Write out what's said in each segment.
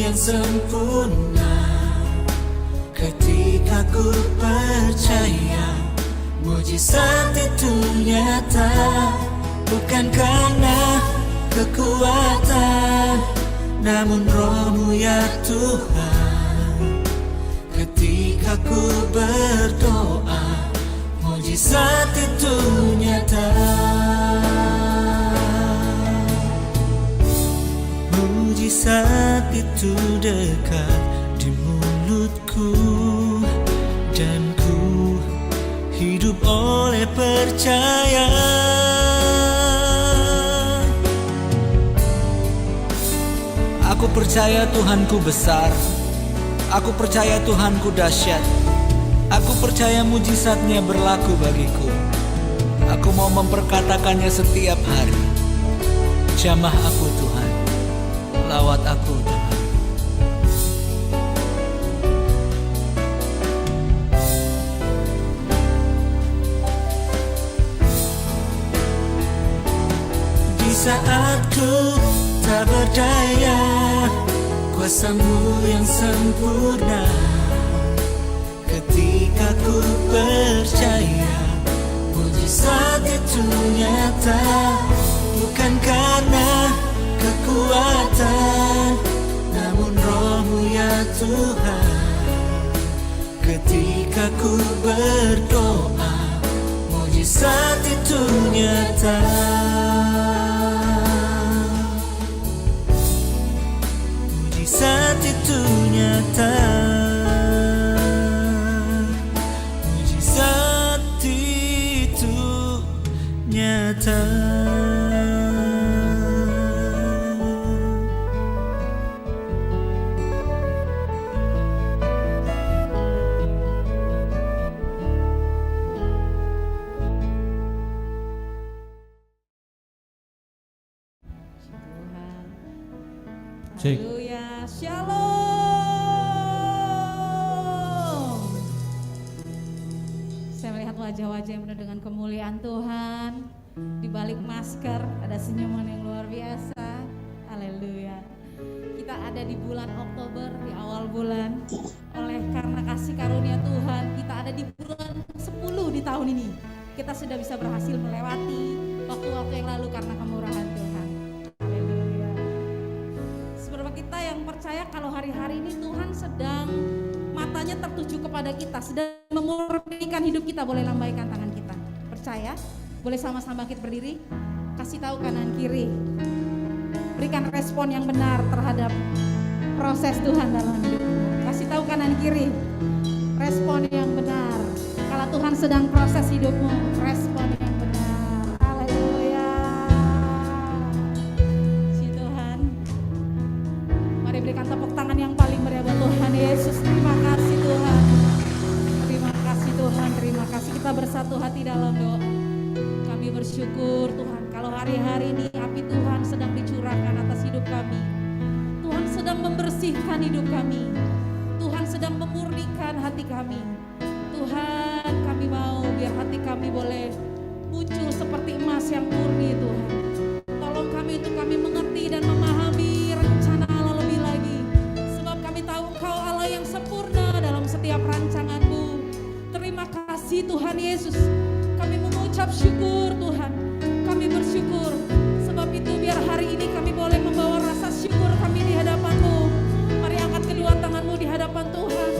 yang sempurna. Ketika ku percaya mujizat itu nyata, bukan karena kekuatan, namun Roh-Mu ya Tuhan. Ketika ku berdoa, mujizat itu nyata. Mujizat itu dekat di mulutku, dan ku hidup oleh percaya. Aku percaya Tuhanku besar, aku percaya Tuhanku dahsyat, aku percaya mujizatnya berlaku bagiku. Aku mau memperkatakannya setiap hari. Jamah aku Tuhan, lawat aku Tuhan. Di saat ku tak berdaya, kuasa-Mu yang sempurna. Ketika ku percaya mujizat itu nyata, bukan karena kekuatan, namun Roh-Mu ya Tuhan. Ketika ku berdoa, mujizat itu nyata. Mujizat itu nyata. Mujizat itu nyata. Haleluya, shalom. Saya melihat wajah-wajah yang penuh dengan kemuliaan Tuhan. Di balik masker ada senyuman yang luar biasa. Haleluya. Kita ada di bulan Oktober, di awal bulan. Oleh karena kasih karunia Tuhan, kita ada di bulan 10 di tahun ini. Kita sudah bisa berhasil melewati waktu-waktu yang lalu karena kemurahan Tuhan. Kita yang percaya kalau hari-hari ini Tuhan sedang matanya tertuju kepada kita, sedang memurnikan hidup kita. Boleh lambaikan tangan kita, percaya. Boleh sama-sama bangkit berdiri, kasih tahu kanan kiri, berikan respon yang benar terhadap proses Tuhan dalam hidupmu. Kasih tahu kanan kiri, respon yang benar. Kalau Tuhan sedang proses hidupmu, respon yang benar. Haleluya. Berikan tepuk tangan yang paling meriah buat Tuhan Yesus. Terima kasih Tuhan. Terima kasih Tuhan. Terima kasih. Kita bersatu hati dalam doa. Kami bersyukur Tuhan kalau hari-hari ini api Tuhan sedang dicurahkan atas hidup kami. Tuhan sedang membersihkan hidup kami. Tuhan sedang memurnikan hati kami. Tuhan, kami mau biar hati kami boleh muncul seperti emas yang murni Tuhan. Tolong kami untuk kami mengerti dan memahami rencana Allah lebih lagi. Sebab kami tahu Engkau Allah yang sempurna dalam setiap rancangan-Mu. Terima kasih Tuhan Yesus. Kami mengucap syukur Tuhan. Kami bersyukur. Sebab itu biar hari ini kami boleh membawa rasa syukur kami di hadapan-Mu. Mari angkat kedua tangan-Mu di hadapan Tuhan.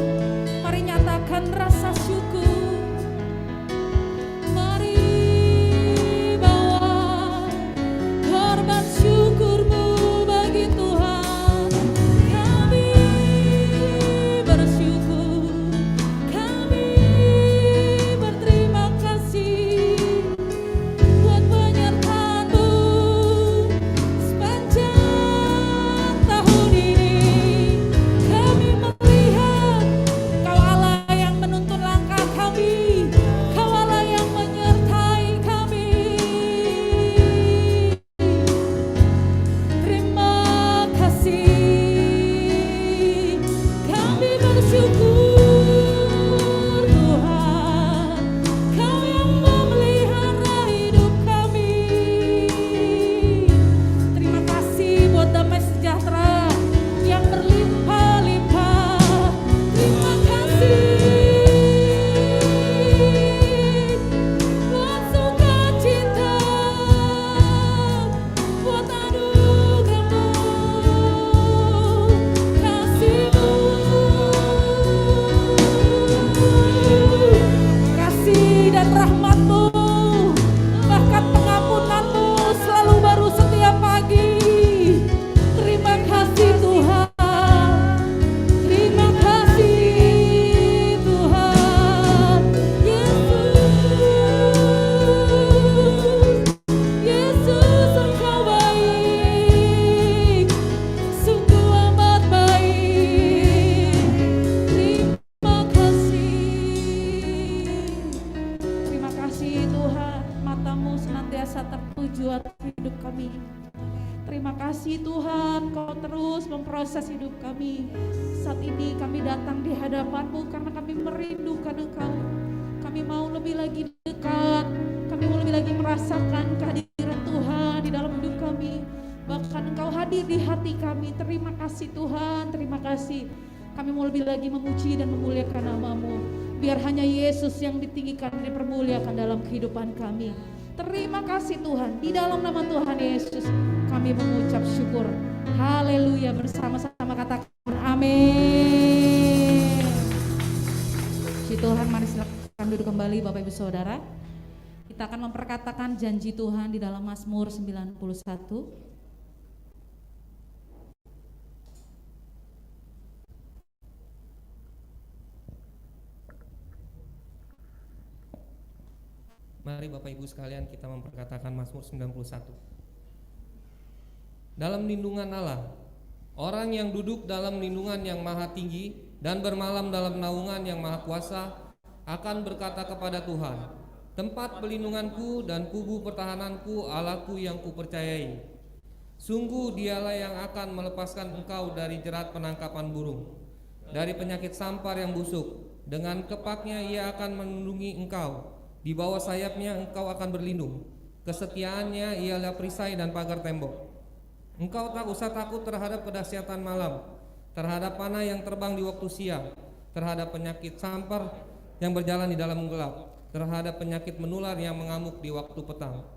Mari nyatakan rasa syukur. Syukur-Mu bagi Tuhan, kami bersyukur, kami berterima kasih buat penyertaan-Mu kasih Tuhan, Kau terus memproses hidup kami. Saat ini kami datang di hadapan-Mu karena kami merindukan Engkau. Kami mau lebih lagi dekat, kami mau lebih lagi merasakan kehadiran Tuhan di dalam hidup kami. Bahkan Engkau hadir di hati kami. Terima kasih Tuhan, terima kasih. Kami mau lebih lagi memuji dan memuliakan nama-Mu. Biar hanya Yesus yang ditinggikan dan dipermuliakan dalam kehidupan kami. Terima kasih Tuhan, di dalam nama Tuhan Yesus kami mengucap syukur. Haleluya, bersama-sama katakan amin. Puji Tuhan, mari silakan duduk kembali Bapak Ibu Saudara. Kita akan memperkatakan janji Tuhan di dalam Mazmur 91. Mari Bapak Ibu sekalian kita memperkatakan Mazmur 91. Dalam lindungan Allah, orang yang duduk dalam lindungan yang maha tinggi dan bermalam dalam naungan yang maha kuasa akan berkata kepada Tuhan, tempat pelindunganku dan kubu pertahananku, Allahku yang kupercayai. Sungguh dialah yang akan melepaskan engkau dari jerat penangkapan burung, dari penyakit sampar yang busuk. Dengan kepaknya ia akan melindungi engkau. Di bawah sayapnya engkau akan berlindung. Kesetiaannya ialah perisai dan pagar tembok. Engkau tak usah takut terhadap kedahsyatan malam, terhadap panah yang terbang di waktu siang, terhadap penyakit sampar yang berjalan di dalam gelap, terhadap penyakit menular yang mengamuk di waktu petang.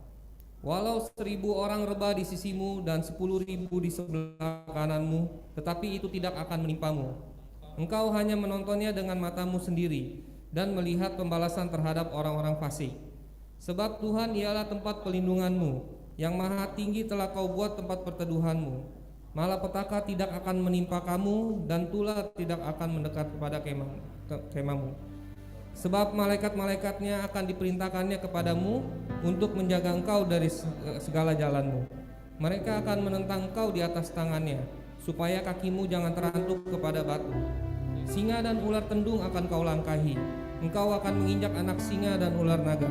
Walau 1.000 orang rebah di sisimu dan 10.000 di sebelah kananmu, tetapi itu tidak akan menimpamu. Engkau hanya menontonnya dengan matamu sendiri dan melihat pembalasan terhadap orang-orang fasik. Sebab Tuhan ialah tempat pelindunganmu, yang maha tinggi telah kau buat tempat perteduhanmu. Malapetaka tidak akan menimpa kamu, dan tulah tidak akan mendekat kepada kemahmu. Sebab malaikat-malaikatnya akan diperintahkannya kepadamu untuk menjaga engkau dari segala jalanmu. Mereka akan menentang engkau di atas tangannya, supaya kakimu jangan terantuk kepada batu. Singa dan ular tendung akan kau langkahi. Engkau akan menginjak anak singa dan ular naga.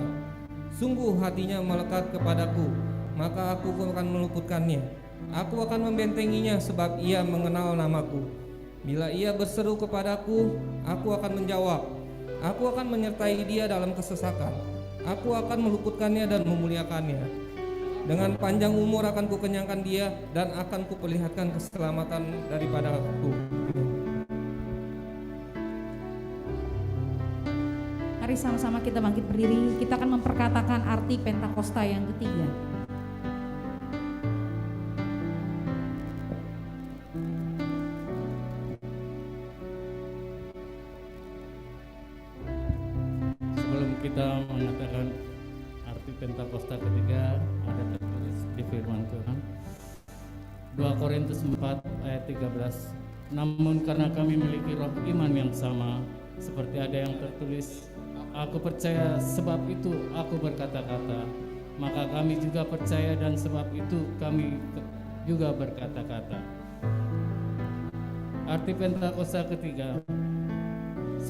Sungguh hatinya melekat kepadaku, maka aku akan meluputkannya. Aku akan membentenginya sebab ia mengenal namaku. Bila ia berseru kepadaku, aku akan menjawab. Aku akan menyertai dia dalam kesesakan. Aku akan meluputkannya dan memuliakannya. Dengan panjang umur akan kukenyangkan dia dan akan kuperlihatkan keselamatan daripada aku. Mari sama-sama kita bangkit berdiri. Kita akan memperkatakan arti Pentakosta yang ketiga. Sebelum kita mengatakan arti Pentakosta ketiga, ada tertulis di firman Tuhan 2 Korintus 4 ayat 13. Namun karena kami memiliki roh iman yang sama, seperti ada yang tertulis, aku percaya sebab itu aku berkata-kata, maka kami juga percaya dan sebab itu kami juga berkata-kata. Arti Pentakosta ketiga. 1.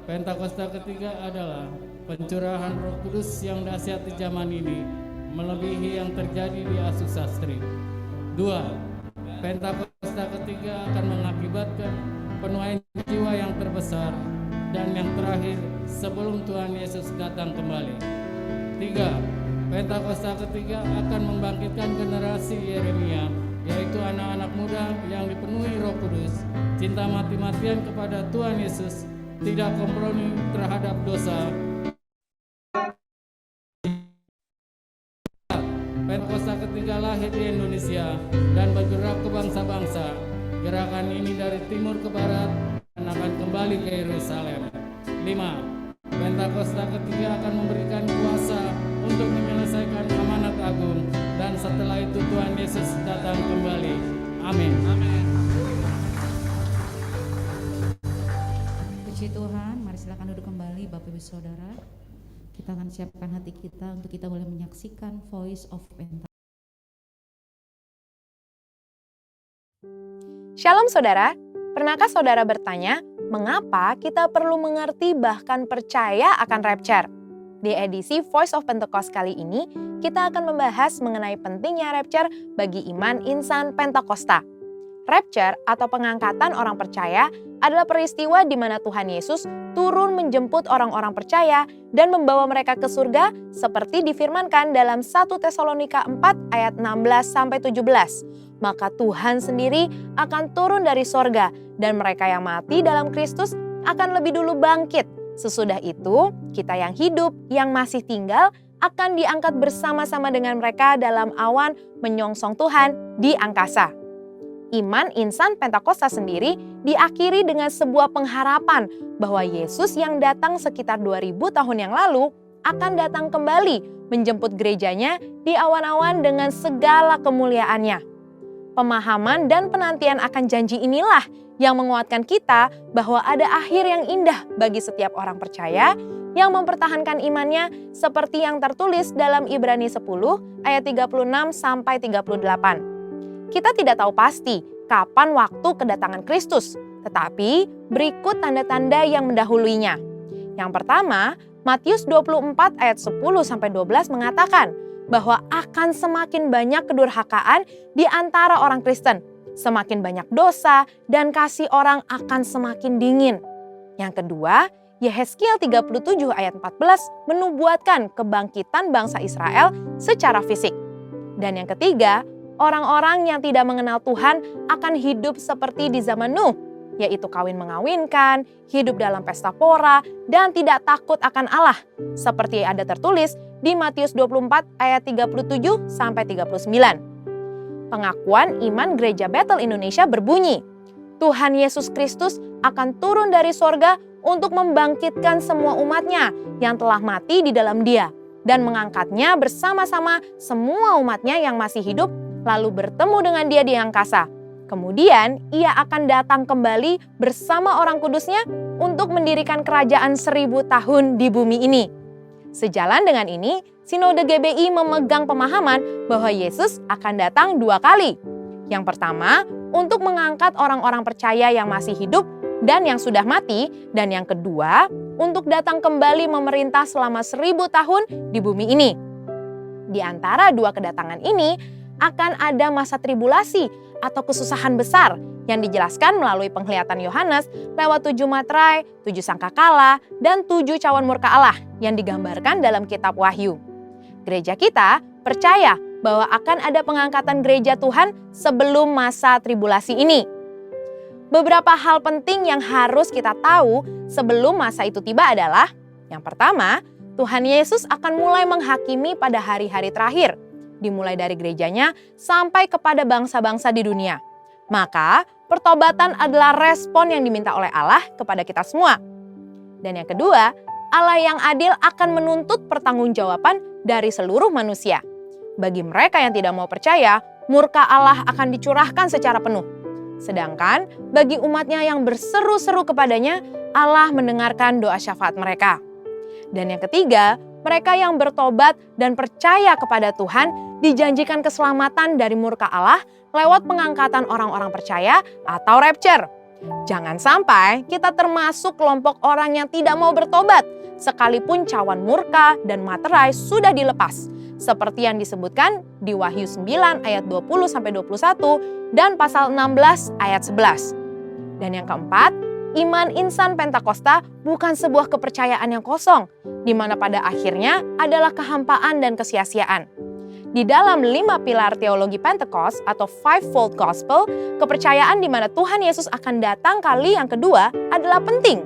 Pentakosta ketiga adalah pencurahan Roh Kudus yang dahsyat di zaman ini, melebihi yang terjadi di Asusastri. 2. Pentakosta ketiga akan mengakibatkan penuaian jiwa yang terbesar dan yang terakhir sebelum Tuhan Yesus datang kembali. 3. Pentakosta ketiga akan membangkitkan generasi Yeremia, yaitu anak-anak muda yang dipenuhi Roh Kudus, cinta mati-matian kepada Tuhan Yesus, tidak kompromi terhadap dosa. Pentakosta ketiga lahir di Indonesia dan bergerak ke bangsa-bangsa. Gerakan ini dari timur ke barat dan akan kembali ke Yerusalem. 5. Pentakosta ketiga akan memberikan kuasa untuk menyelesaikan amanat agung, dan setelah itu Tuhan Yesus datang kembali. Amin. Amin. Puji Tuhan, mari silakan duduk kembali Bapak Ibu Saudara. Kita akan siapkan hati kita untuk kita boleh menyaksikan Voice of Pentakosta. Shalom saudara, pernahkah saudara bertanya, mengapa kita perlu mengerti bahkan percaya akan rapture? Di edisi Voice of Pentecost kali ini, kita akan membahas mengenai pentingnya rapture bagi iman insan Pentakosta. Rapture atau pengangkatan orang percaya adalah peristiwa di mana Tuhan Yesus turun menjemput orang-orang percaya dan membawa mereka ke surga seperti difirmankan dalam 1 Tesalonika 4 ayat 16-17. Maka Tuhan sendiri akan turun dari sorga dan mereka yang mati dalam Kristus akan lebih dulu bangkit. Sesudah itu, kita yang hidup, yang masih tinggal, akan diangkat bersama-sama dengan mereka dalam awan menyongsong Tuhan di angkasa. Iman insan Pentakosta sendiri diakhiri dengan sebuah pengharapan bahwa Yesus yang datang sekitar 2000 tahun yang lalu akan datang kembali menjemput gerejanya di awan-awan dengan segala kemuliaannya. Pemahaman dan penantian akan janji inilah yang menguatkan kita bahwa ada akhir yang indah bagi setiap orang percaya yang mempertahankan imannya seperti yang tertulis dalam Ibrani 10 ayat 36-38. Kita tidak tahu pasti kapan waktu kedatangan Kristus, tetapi berikut tanda-tanda yang mendahuluinya. Yang pertama, Matius 24 ayat 10-12 mengatakan bahwa akan semakin banyak kedurhakaan di antara orang Kristen. Semakin banyak dosa dan kasih orang akan semakin dingin. Yang kedua, Yehezkiel 37 ayat 14 menubuatkan kebangkitan bangsa Israel secara fisik. Dan yang ketiga, orang-orang yang tidak mengenal Tuhan akan hidup seperti di zaman Nuh, yaitu kawin mengawinkan, hidup dalam pesta pora, dan tidak takut akan Allah, seperti ada tertulis di Matius 24 ayat 37-39. Pengakuan iman Gereja Bethel Indonesia berbunyi, Tuhan Yesus Kristus akan turun dari sorga untuk membangkitkan semua umatnya yang telah mati di dalam Dia dan mengangkatnya bersama-sama semua umatnya yang masih hidup lalu bertemu dengan Dia di angkasa. Kemudian Ia akan datang kembali bersama orang kudusnya untuk mendirikan kerajaan 1000 tahun di bumi ini. Sejalan dengan ini, Sinode GBI memegang pemahaman bahwa Yesus akan datang 2 kali. Yang pertama, untuk mengangkat orang-orang percaya yang masih hidup dan yang sudah mati. Dan yang kedua, untuk datang kembali memerintah selama 1000 tahun di bumi ini. Di antara 2 kedatangan ini, akan ada masa tribulasi atau kesusahan besar yang dijelaskan melalui penglihatan Yohanes lewat 7 materai, 7 sangkakala, dan 7 cawan murka Allah yang digambarkan dalam kitab Wahyu. Gereja kita percaya bahwa akan ada pengangkatan gereja Tuhan sebelum masa tribulasi ini. Beberapa hal penting yang harus kita tahu sebelum masa itu tiba adalah, yang pertama, Tuhan Yesus akan mulai menghakimi pada hari-hari terakhir, dimulai dari gerejanya sampai kepada bangsa-bangsa di dunia. Maka, pertobatan adalah respon yang diminta oleh Allah kepada kita semua. Dan yang kedua, Allah yang adil akan menuntut pertanggungjawaban dari seluruh manusia. Bagi mereka yang tidak mau percaya, murka Allah akan dicurahkan secara penuh. Sedangkan bagi umatnya yang berseru-seru kepadanya, Allah mendengarkan doa syafaat mereka. Dan yang ketiga, mereka yang bertobat dan percaya kepada Tuhan dijanjikan keselamatan dari murka Allah lewat pengangkatan orang-orang percaya atau rapture. Jangan sampai kita termasuk kelompok orang yang tidak mau bertobat, sekalipun cawan murka dan materai sudah dilepas, seperti yang disebutkan di Wahyu 9 ayat 20-21 dan pasal 16 ayat 11. Dan yang keempat, iman insan Pentakosta bukan sebuah kepercayaan yang kosong, di mana pada akhirnya adalah kehampaan dan kesia-siaan. Di dalam 5 pilar teologi Pentecost atau Fivefold Gospel, kepercayaan di mana Tuhan Yesus akan datang kali yang kedua adalah penting.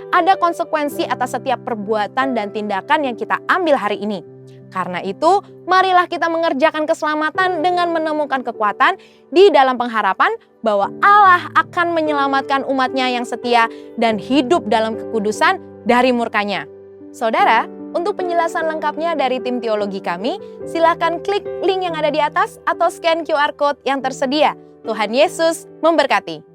Ada konsekuensi atas setiap perbuatan dan tindakan yang kita ambil hari ini. Karena itu, marilah kita mengerjakan keselamatan dengan menemukan kekuatan di dalam pengharapan bahwa Allah akan menyelamatkan umatnya yang setia dan hidup dalam kekudusan dari murkanya. Saudara, untuk penjelasan lengkapnya dari tim teologi kami, silakan klik link yang ada di atas atau scan QR Code yang tersedia. Tuhan Yesus memberkati.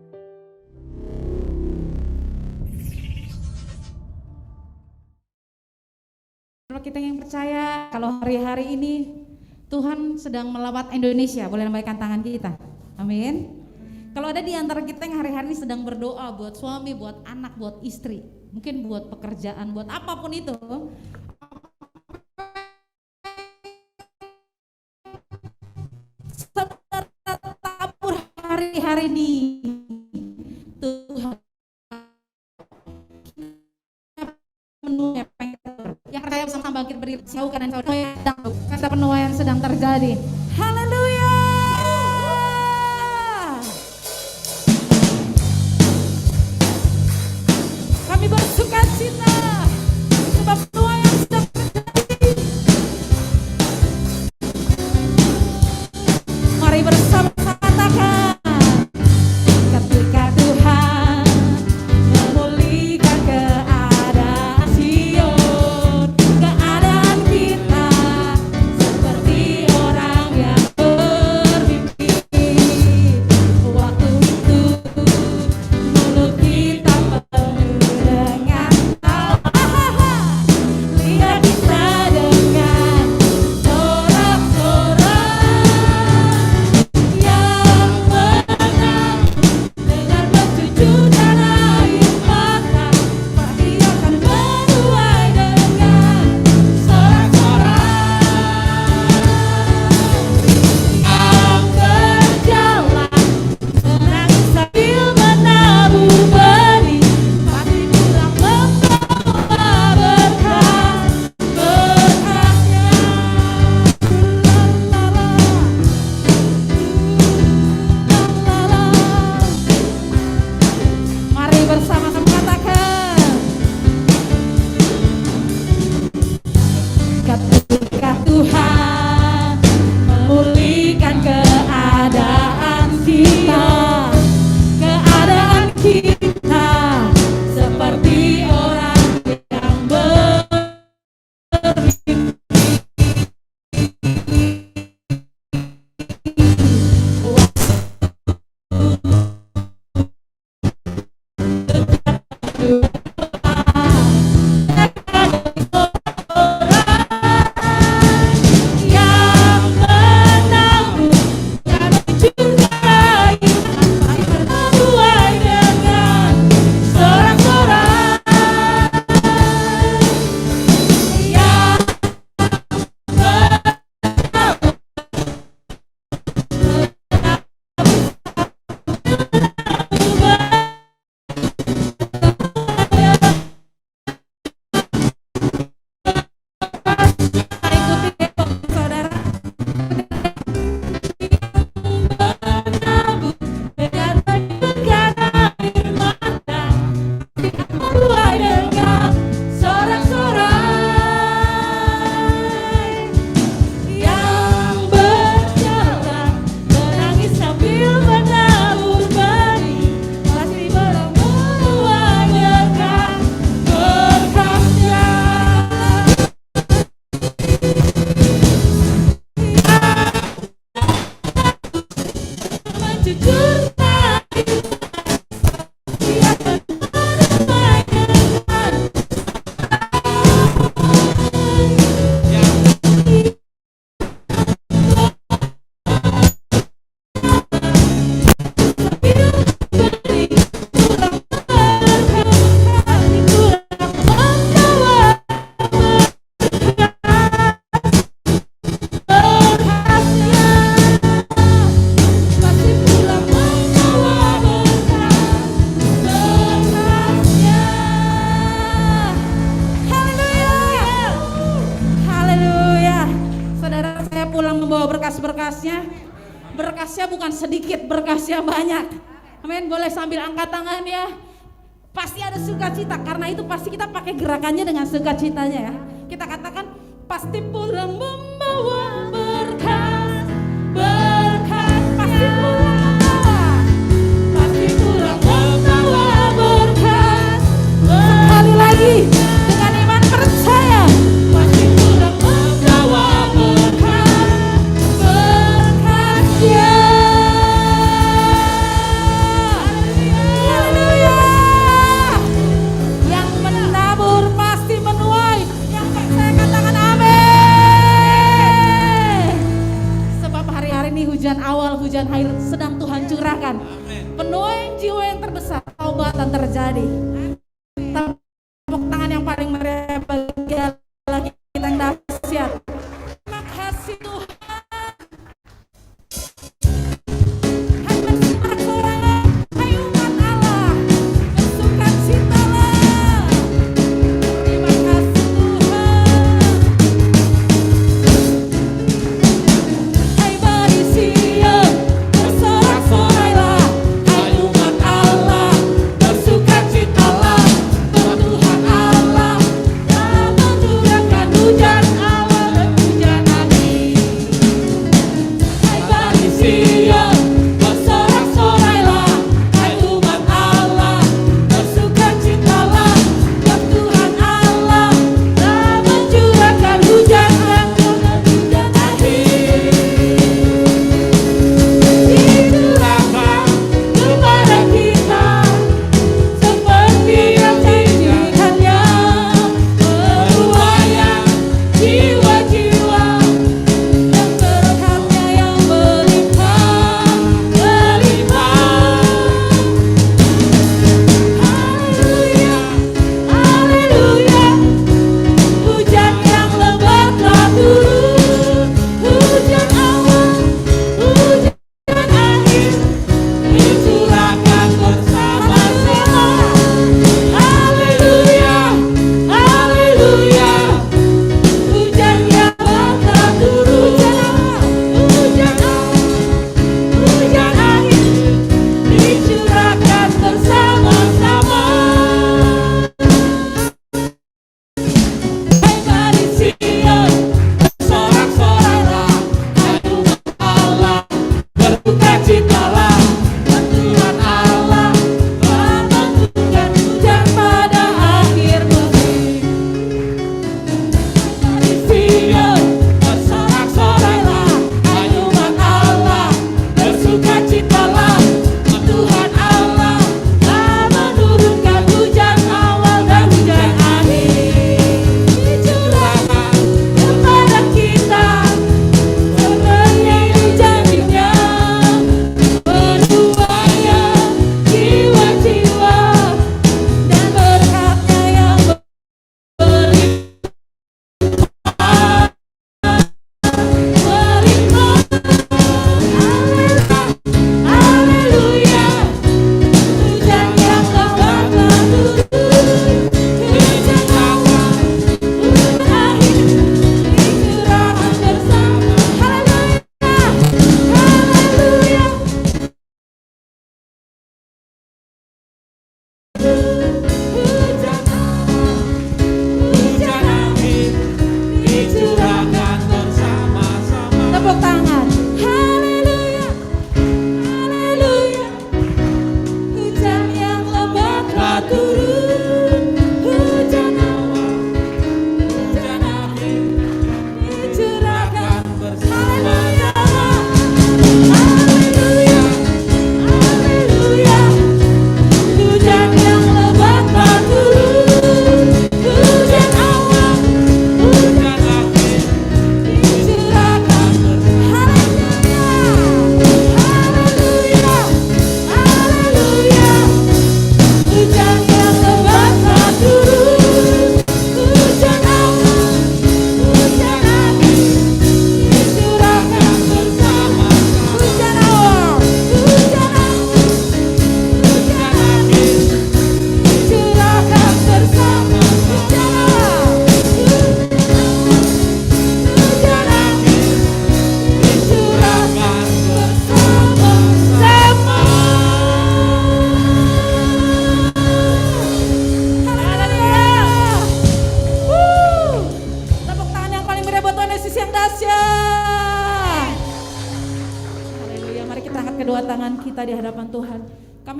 Kalau kita yang percaya, kalau hari-hari ini Tuhan sedang melawat Indonesia, boleh lambaikan tangan kita. Amin. Kalau ada di antara kita yang hari-hari ini sedang berdoa buat suami, buat anak, buat istri, mungkin buat pekerjaan, buat apapun itu, hari ini Tuhan menuai yang percaya bersama bangkit berdiri jauh kanan kata penuaian sedang terjadi. Haleluya. Kami bersukacita sebab penuaian sedang terjadi. Mari bersama-sama katakan, ketika Tuhan memulihkan keadaan Sion, keadaan kita seperti orang yang bermimpi. Waktu itu mulut kita penuh dengan lihat kita dengan sorak-sorai yang menang dengan bercucuran air mata, pasti akan menuai dengan sorak-sorai yang berjalan menangis sambil menabur benih, pasti pulang membawa berkat berkatnya. Mari bersama-sama katakan, ketika Tuhan memulihkan keadaan kita seperti orang yang yang menabur dan mencurai menuai dengan sorak-sorai yang ikuti saudara menabur dengan berkat air mata, menuai dengan sorak-sorai yang berjalan menangis sambil menabur benih, pasti barang menuai dengan berkatnya. Mencucur air dia akan menuai dengan Haleluya. Saudara, saya pulang membawa berkas-berkasnya. Berkasnya bukan sedikit, berkasnya banyak. Amin. Boleh sambil angkat tangan ya. Pasti ada sukacita, karena itu pasti kita pakai gerakannya dengan sukacitanya ya. Kita katakan, pasti pulang membawa berkas, berkas, pasti pulang membawa, pasti pulang membawa berkas. Sekali lagi dengan iman percaya, pasti pulang membawa berkas, berkatnya. Haleluya. Yang menabur pasti menuai. Yang percaya katakan amin. Sebab hari-hari ini hujan awal, hujan akhir sedang Tuhan curahkan. Penuaian jiwa yang terbesar, taubatan terjadi. Tepuk tangan yang paling meriah bagi Allah kita yang dahsyat. Makasih Tuhan. Hai bersorak-sorai.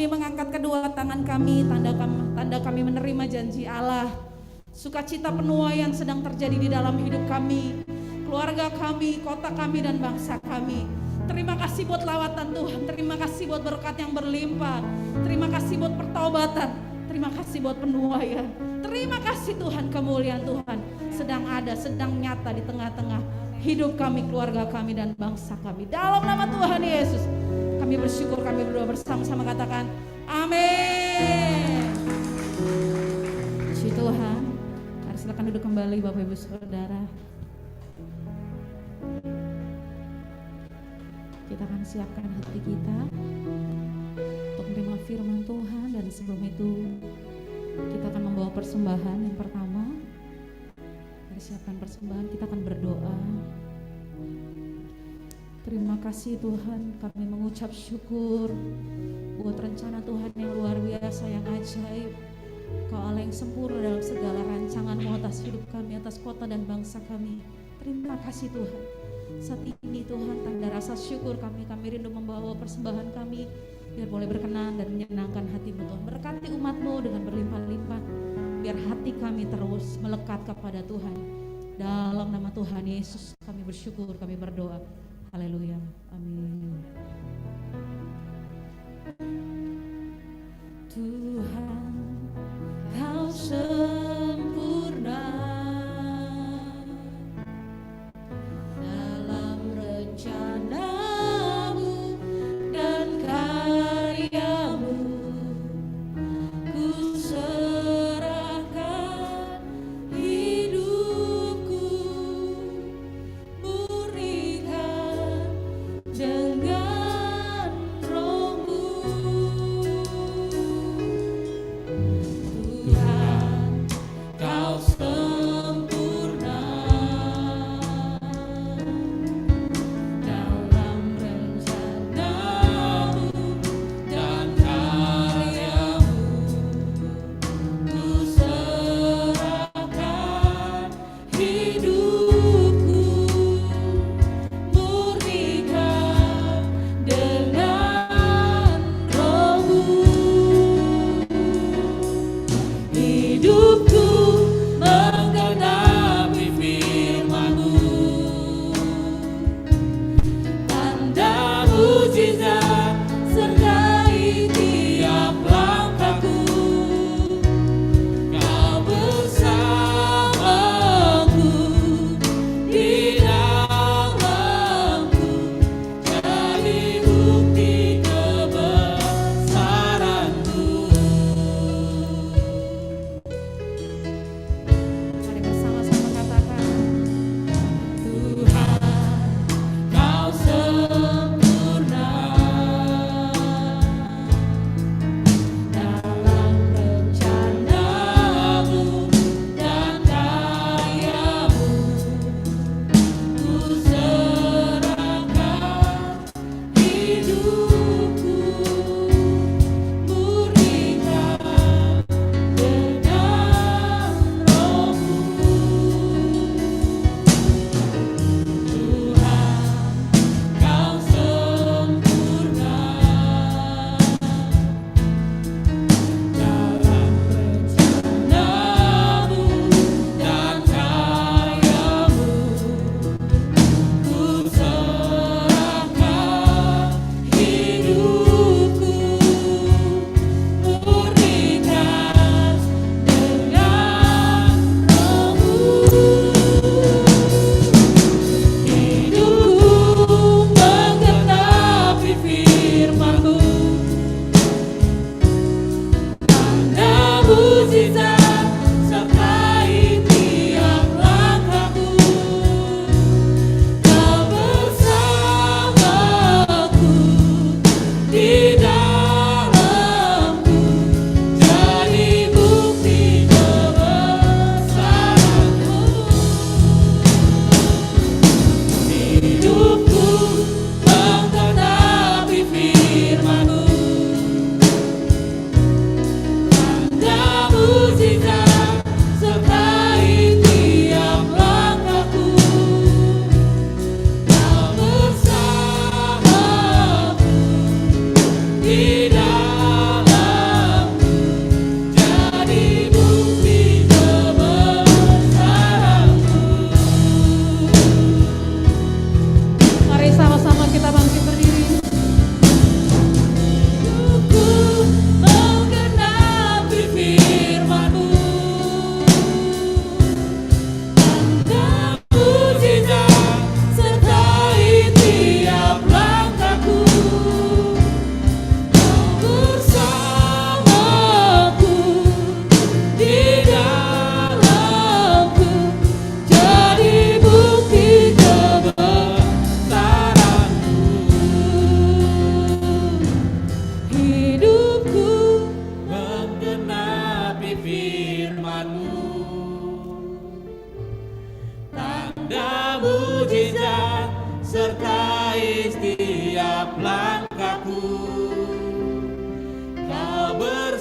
Kami mengangkat kedua tangan kami, tanda kami menerima janji Allah. Sukacita penuaian sedang terjadi di dalam hidup kami, keluarga kami, kota kami, dan bangsa kami. Terima kasih buat lawatan Tuhan, terima kasih buat berkat yang berlimpah, terima kasih buat pertobatan, terima kasih buat penuaian. Terima kasih Tuhan, kemuliaan Tuhan sedang ada, sedang nyata di tengah-tengah hidup kami, keluarga kami, dan bangsa kami. Dalam nama Tuhan Yesus, kami bersyukur, kami berdoa bersama-sama, katakan amin. Puji Tuhan. Mari silakan duduk kembali Bapak Ibu Saudara. Kita akan siapkan hati kita untuk menerima firman Tuhan, dan sebelum itu kita akan membawa persembahan. Yang pertama, mari siapkan persembahan, kita akan berdoa. Terima kasih Tuhan, kami mengucap syukur buat rencana Tuhan yang luar biasa, yang ajaib. Kau Allah yang sempurna dalam segala rancangan-Mu atas hidup kami, atas kota dan bangsa kami. Terima kasih Tuhan. Saat ini Tuhan, tanda rasa syukur kami rindu membawa persembahan kami, biar boleh berkenan dan menyenangkan hati-Mu Tuhan. Berkati umat-Mu dengan berlimpah-limpah, biar hati kami terus melekat kepada Tuhan. Dalam nama Tuhan Yesus kami bersyukur, kami berdoa. Haleluya, amin. Tuhan, Kau sempurna dalam rencana-Mu dan karya-Mu. Ku serahkan hidupku, murnikan dengan Roh-Mu.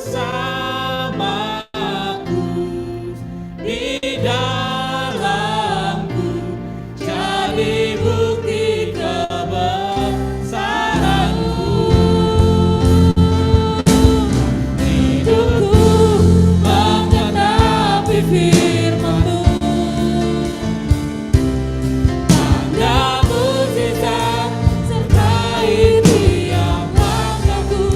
bersamaku, di dalamku, jadi bukti kebesaranmu. Hidupku mengenapi firman-Mu, tanda mukjizat sertai tiap langkahku.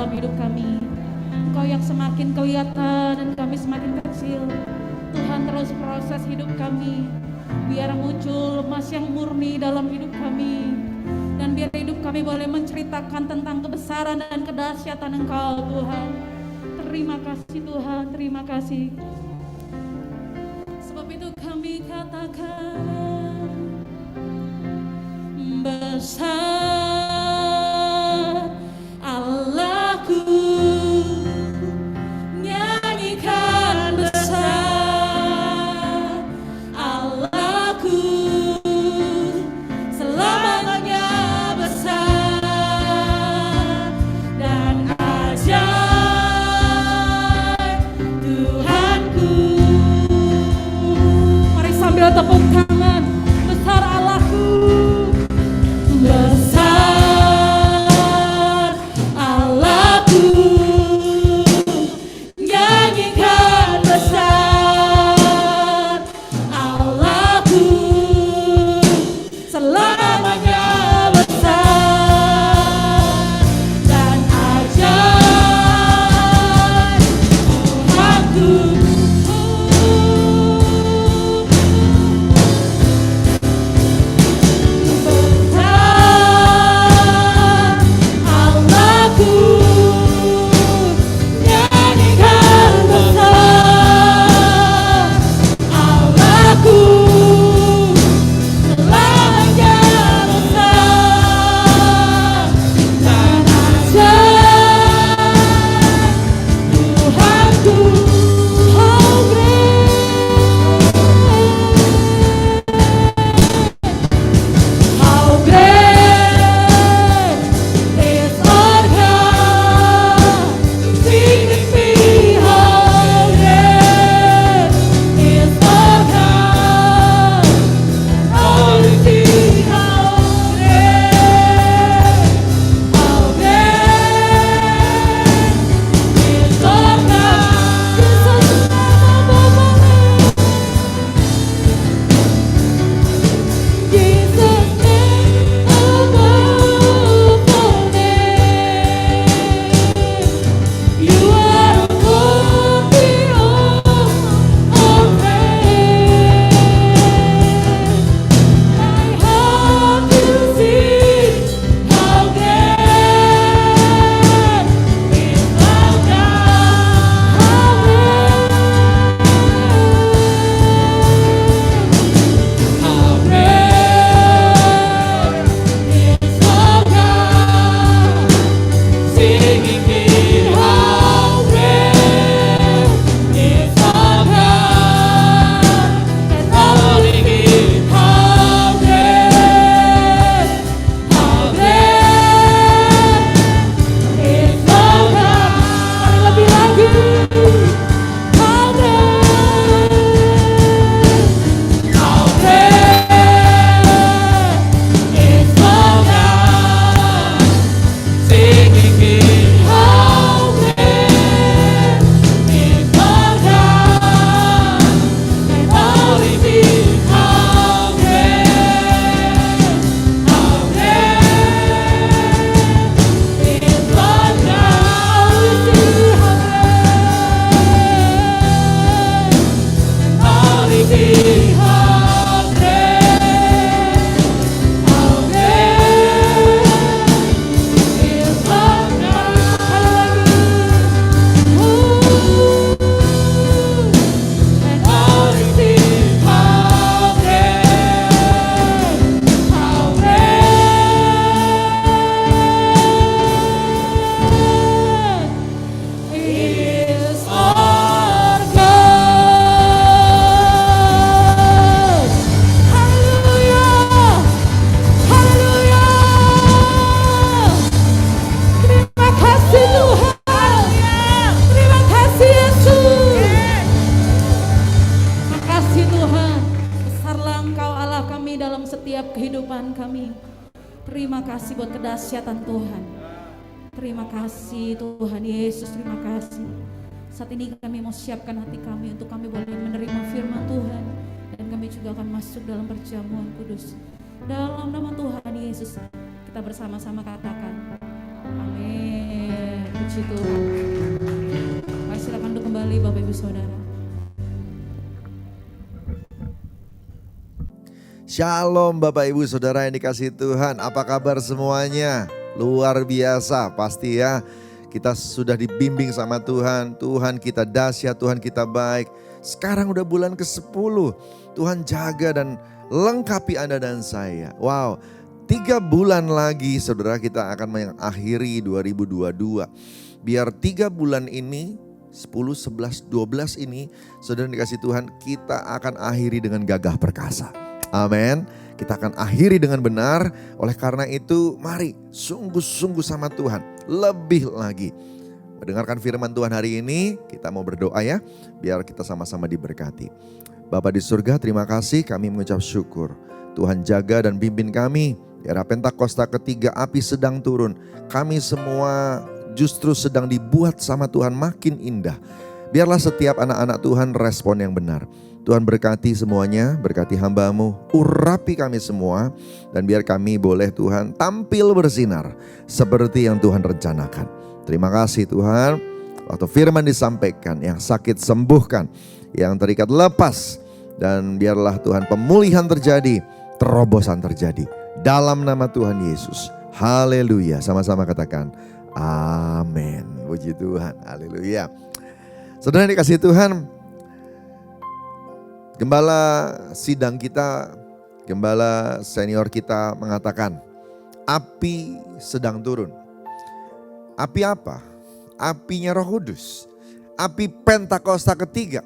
dalam hidup kami. Engkau yang semakin kelihatan dan kami semakin kecil. Tuhan terus proses hidup kami, biar muncul emas yang murni dalam hidup kami. Dan biar hidup kami boleh menceritakan tentang kebesaran dan kedahsyatan Engkau Tuhan. Terima kasih Tuhan, terima kasih. Sebab itu kami katakan besar Allahku, nyanyikan besar Allahku, selamanya besar dan ajaib Tuhanku. Mari sambil tepuk tangan, besar Allahku. Besar Allahku, nyanyikan besar Allahku, selamanya besar dan ajaib Tuhanku. Terima kasih buat kedahsyatan Tuhan. Terima kasih Tuhan Yesus, terima kasih. Saat ini kami mau siapkan hati kami untuk kami boleh menerima firman Tuhan. Dan kami juga akan masuk dalam perjamuan kudus. Dalam nama Tuhan Yesus, kita bersama-sama katakan, amin. puji Tuhan. Mari silakan duduk kembali Bapak Ibu Saudara. Shalom Bapak Ibu Saudara yang dikasihi Tuhan. Apa kabar semuanya? Luar biasa pasti ya. Kita sudah dibimbing sama Tuhan. Tuhan kita dahsyat, Tuhan kita baik. Sekarang udah bulan ke-10. Tuhan jaga dan lengkapi Anda dan saya. Wow, 3 bulan lagi saudara kita akan mengakhiri 2022. Biar 3 bulan ini 10, 11, 12 ini saudara dikasih Tuhan, kita akan akhiri dengan gagah perkasa. Amin. Kita akan akhiri dengan benar. Oleh karena itu mari sungguh-sungguh sama Tuhan. Lebih lagi. Mendengarkan firman Tuhan hari ini, kita mau berdoa ya. Biar kita sama-sama diberkati. Bapa di surga, terima kasih, kami mengucap syukur. Tuhan jaga dan pimpin kami. Di era Pentakosta ketiga api sedang turun. Kami semua justru sedang dibuat sama Tuhan makin indah. Biarlah setiap anak-anak Tuhan respon yang benar. Tuhan berkati semuanya, berkati hamba-Mu, urapi kami semua. Dan biar kami boleh Tuhan tampil bersinar seperti yang Tuhan rencanakan. Terima kasih Tuhan. Waktu firman disampaikan, yang sakit sembuhkan, yang terikat lepas. Dan biarlah Tuhan pemulihan terjadi, terobosan terjadi. Dalam nama Tuhan Yesus. Haleluya. Sama-sama katakan amin. Puji Tuhan. Haleluya. Saudara yang dikasihi Tuhan, gembala sidang kita, gembala senior kita mengatakan, api sedang turun. Api apa? Apinya Roh Kudus. Api Pentakosta ketiga.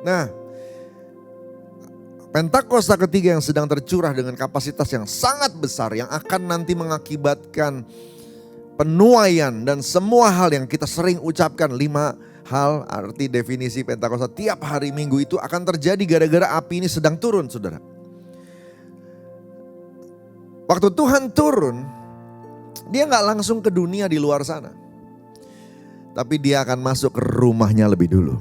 Nah, Pentakosta ketiga yang sedang tercurah dengan kapasitas yang sangat besar, yang akan nanti mengakibatkan penuaian dan semua hal yang kita sering ucapkan, 5 hal arti definisi Pentakosta tiap hari Minggu itu akan terjadi gara-gara api ini sedang turun saudara. Waktu Tuhan turun, dia gak langsung ke dunia di luar sana. Tapi dia akan masuk ke rumahnya lebih dulu.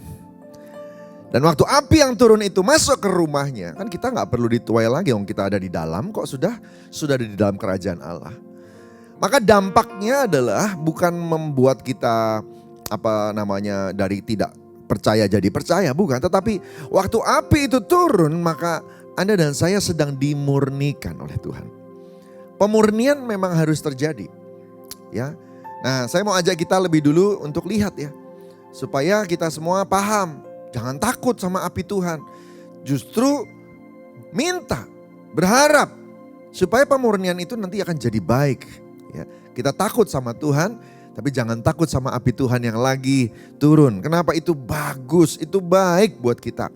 Dan waktu api yang turun itu masuk ke rumahnya, kan kita gak perlu dituai lagi, kita ada di dalam kok, sudah ada di dalam kerajaan Allah. Maka dampaknya adalah bukan membuat kita dari tidak percaya jadi percaya, bukan. Tetapi waktu api itu turun, maka Anda dan saya sedang dimurnikan oleh Tuhan. Pemurnian memang harus terjadi. Ya. Nah, saya mau ajak kita lebih dulu untuk lihat ya. Supaya kita semua paham, jangan takut sama api Tuhan. Justru minta, berharap supaya pemurnian itu nanti akan jadi baik. Ya. Kita takut sama Tuhan, tapi jangan takut sama api Tuhan yang lagi turun. Kenapa? Itu bagus, itu baik buat kita.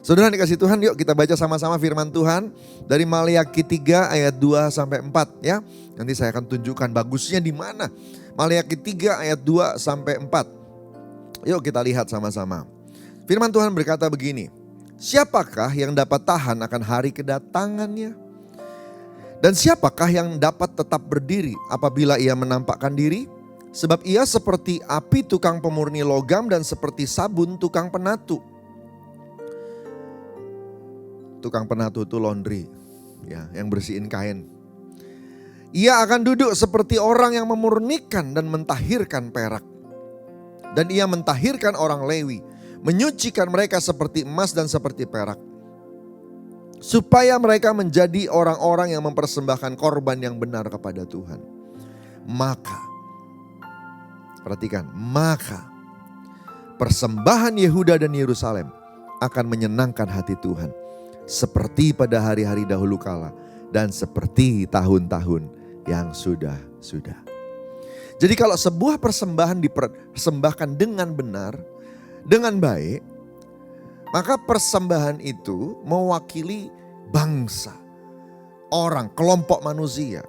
Saudara dikasih Tuhan, yuk kita baca sama-sama firman Tuhan dari Maliaki 3 ayat 2 sampai 4 ya. Nanti saya akan tunjukkan bagusnya di mana. Maliaki 3 ayat 2 sampai 4. Yuk kita lihat sama-sama. Firman Tuhan berkata begini, siapakah yang dapat tahan akan hari kedatangannya? Dan siapakah yang dapat tetap berdiri apabila ia menampakkan diri? Sebab ia seperti api tukang pemurni logam dan seperti sabun tukang penatu. Tukang penatu itu laundry, ya, yang bersihin kain. Ia akan duduk seperti orang yang memurnikan dan mentahirkan perak. Dan ia mentahirkan orang Lewi, menyucikan mereka seperti emas dan seperti perak. Supaya mereka menjadi orang-orang yang mempersembahkan korban yang benar kepada Tuhan. Perhatikan, maka persembahan Yehuda dan Yerusalem akan menyenangkan hati Tuhan. Seperti pada hari-hari dahulu kala dan seperti tahun-tahun yang sudah. Jadi kalau sebuah persembahan dipersembahkan dengan benar, dengan baik, maka persembahan itu mewakili bangsa, orang, kelompok manusia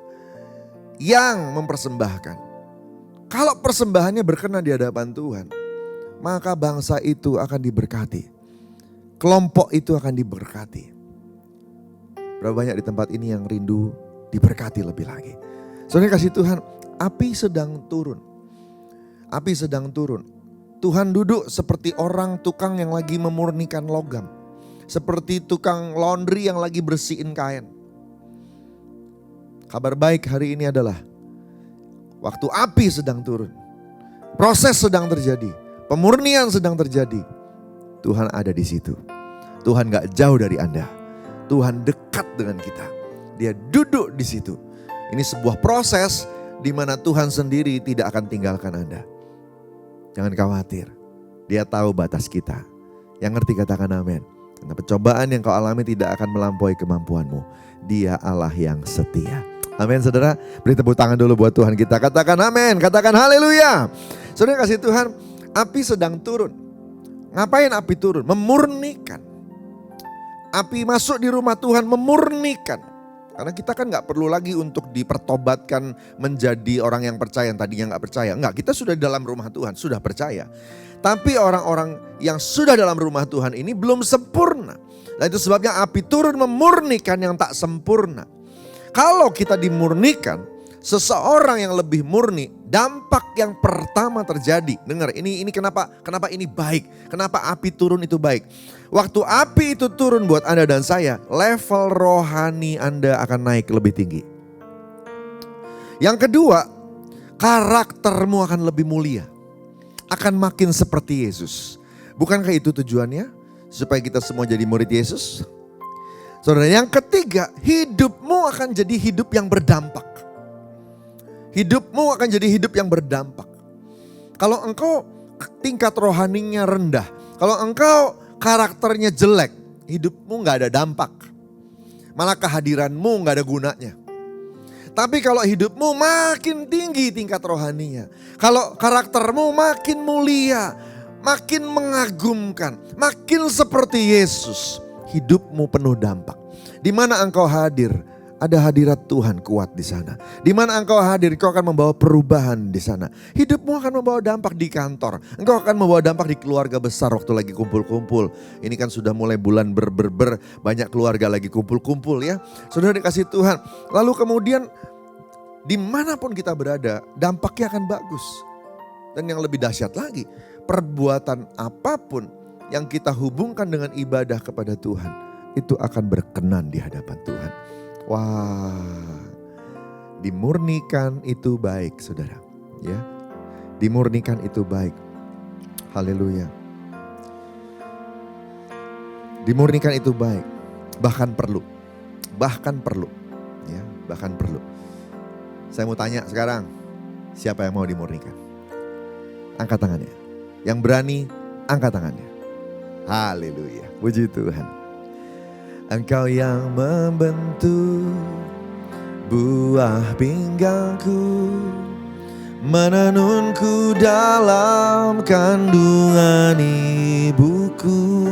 yang mempersembahkan. Kalau persembahannya berkenan di hadapan Tuhan, maka bangsa itu akan diberkati. Kelompok itu akan diberkati. Berapa banyak di tempat ini yang rindu diberkati lebih lagi. Saudara kasih Tuhan, api sedang turun. Api sedang turun. Tuhan duduk seperti orang tukang yang lagi memurnikan logam. Seperti tukang laundry yang lagi bersihin kain. Kabar baik hari ini adalah waktu api sedang turun, Proses sedang terjadi, pemurnian sedang terjadi. Tuhan ada di situ. Tuhan gak jauh dari Anda. Tuhan dekat dengan kita. Dia duduk di situ. Ini sebuah proses di mana Tuhan sendiri tidak akan tinggalkan Anda. Jangan khawatir. Dia tahu batas kita. Yang ngerti katakan amin. Karena pencobaan yang kau alami tidak akan melampaui kemampuanmu. Dia Allah yang setia. Amin saudara. Beri tepuk tangan dulu buat Tuhan kita. Katakan amin. Katakan haleluya. Saudara kasih Tuhan. Api sedang turun. Ngapain api turun? Memurnikan. Api masuk di rumah Tuhan memurnikan. Karena kita kan gak perlu lagi untuk dipertobatkan menjadi orang yang percaya yang tadinya gak percaya. Enggak, kita sudah di dalam rumah Tuhan, sudah percaya. Tapi orang-orang yang sudah dalam rumah Tuhan ini belum sempurna. Nah itu sebabnya api turun memurnikan yang tak sempurna. Kalau kita dimurnikan, seseorang yang lebih murni, dampak yang pertama terjadi. Dengar, ini kenapa ini baik? Kenapa api turun itu baik? Waktu api itu turun buat Anda dan saya, level rohani Anda akan naik lebih tinggi. Yang kedua, karaktermu akan lebih mulia. Akan makin seperti Yesus. Bukankah itu tujuannya? Supaya kita semua jadi murid Yesus. Saudara, yang ketiga, hidupmu akan jadi hidup yang berdampak. Hidupmu akan jadi hidup yang berdampak. Kalau engkau tingkat rohaninya rendah, kalau engkau karakternya jelek, hidupmu gak ada dampak. Malah kehadiranmu gak ada gunanya. Tapi kalau hidupmu makin tinggi tingkat rohaninya, kalau karaktermu makin mulia, makin mengagumkan, makin seperti Yesus, hidupmu penuh dampak. Di mana engkau hadir, ada hadirat Tuhan kuat di sana. Di mana engkau hadir, engkau akan membawa perubahan di sana. Hidupmu akan membawa dampak di kantor. Engkau akan membawa dampak di keluarga besar waktu lagi kumpul-kumpul. Ini kan sudah mulai bulan banyak keluarga lagi kumpul-kumpul ya. Saudara dikasih Tuhan. Lalu kemudian dimanapun kita berada, dampaknya akan bagus. Dan yang lebih dahsyat lagi, perbuatan apapun yang kita hubungkan dengan ibadah kepada Tuhan, itu akan berkenan di hadapan Tuhan. Wah, dimurnikan itu baik saudara. Ya, dimurnikan itu baik. Haleluya. Dimurnikan itu baik. Bahkan perlu. Ya, bahkan perlu. Saya mau tanya sekarang, siapa yang mau dimurnikan? Angkat tangannya. Yang berani, angkat tangannya. Haleluya, puji Tuhan. Engkau yang membentuk buah pinggangku, menenunku dalam kandungan ibuku.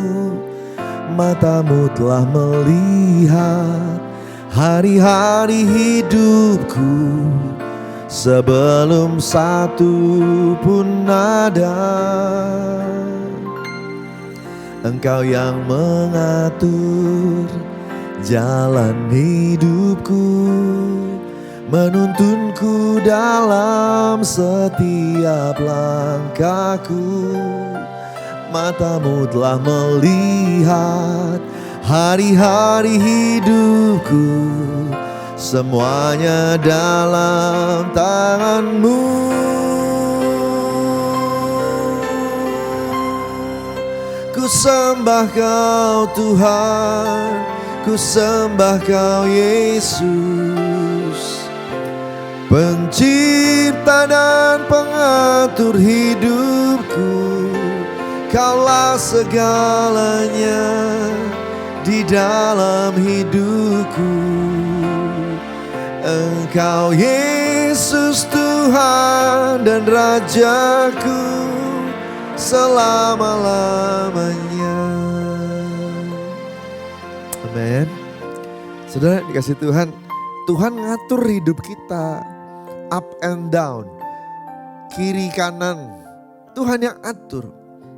Matamu telah melihat hari-hari hidupku, sebelum satu pun ada. Engkau yang mengatur jalan hidupku, menuntunku dalam setiap langkahku. Matamu telah melihat hari-hari hidupku, semuanya dalam tanganmu. Ku sembah kau Tuhan, ku sembah kau Yesus, pencipta dan pengatur hidupku. Kaulah segalanya di dalam hidupku. Engkau Yesus Tuhan dan Rajaku selama-lamanya. Amin. Saudara dikasih Tuhan, Tuhan ngatur hidup kita up and down, kiri kanan. Tuhan yang atur.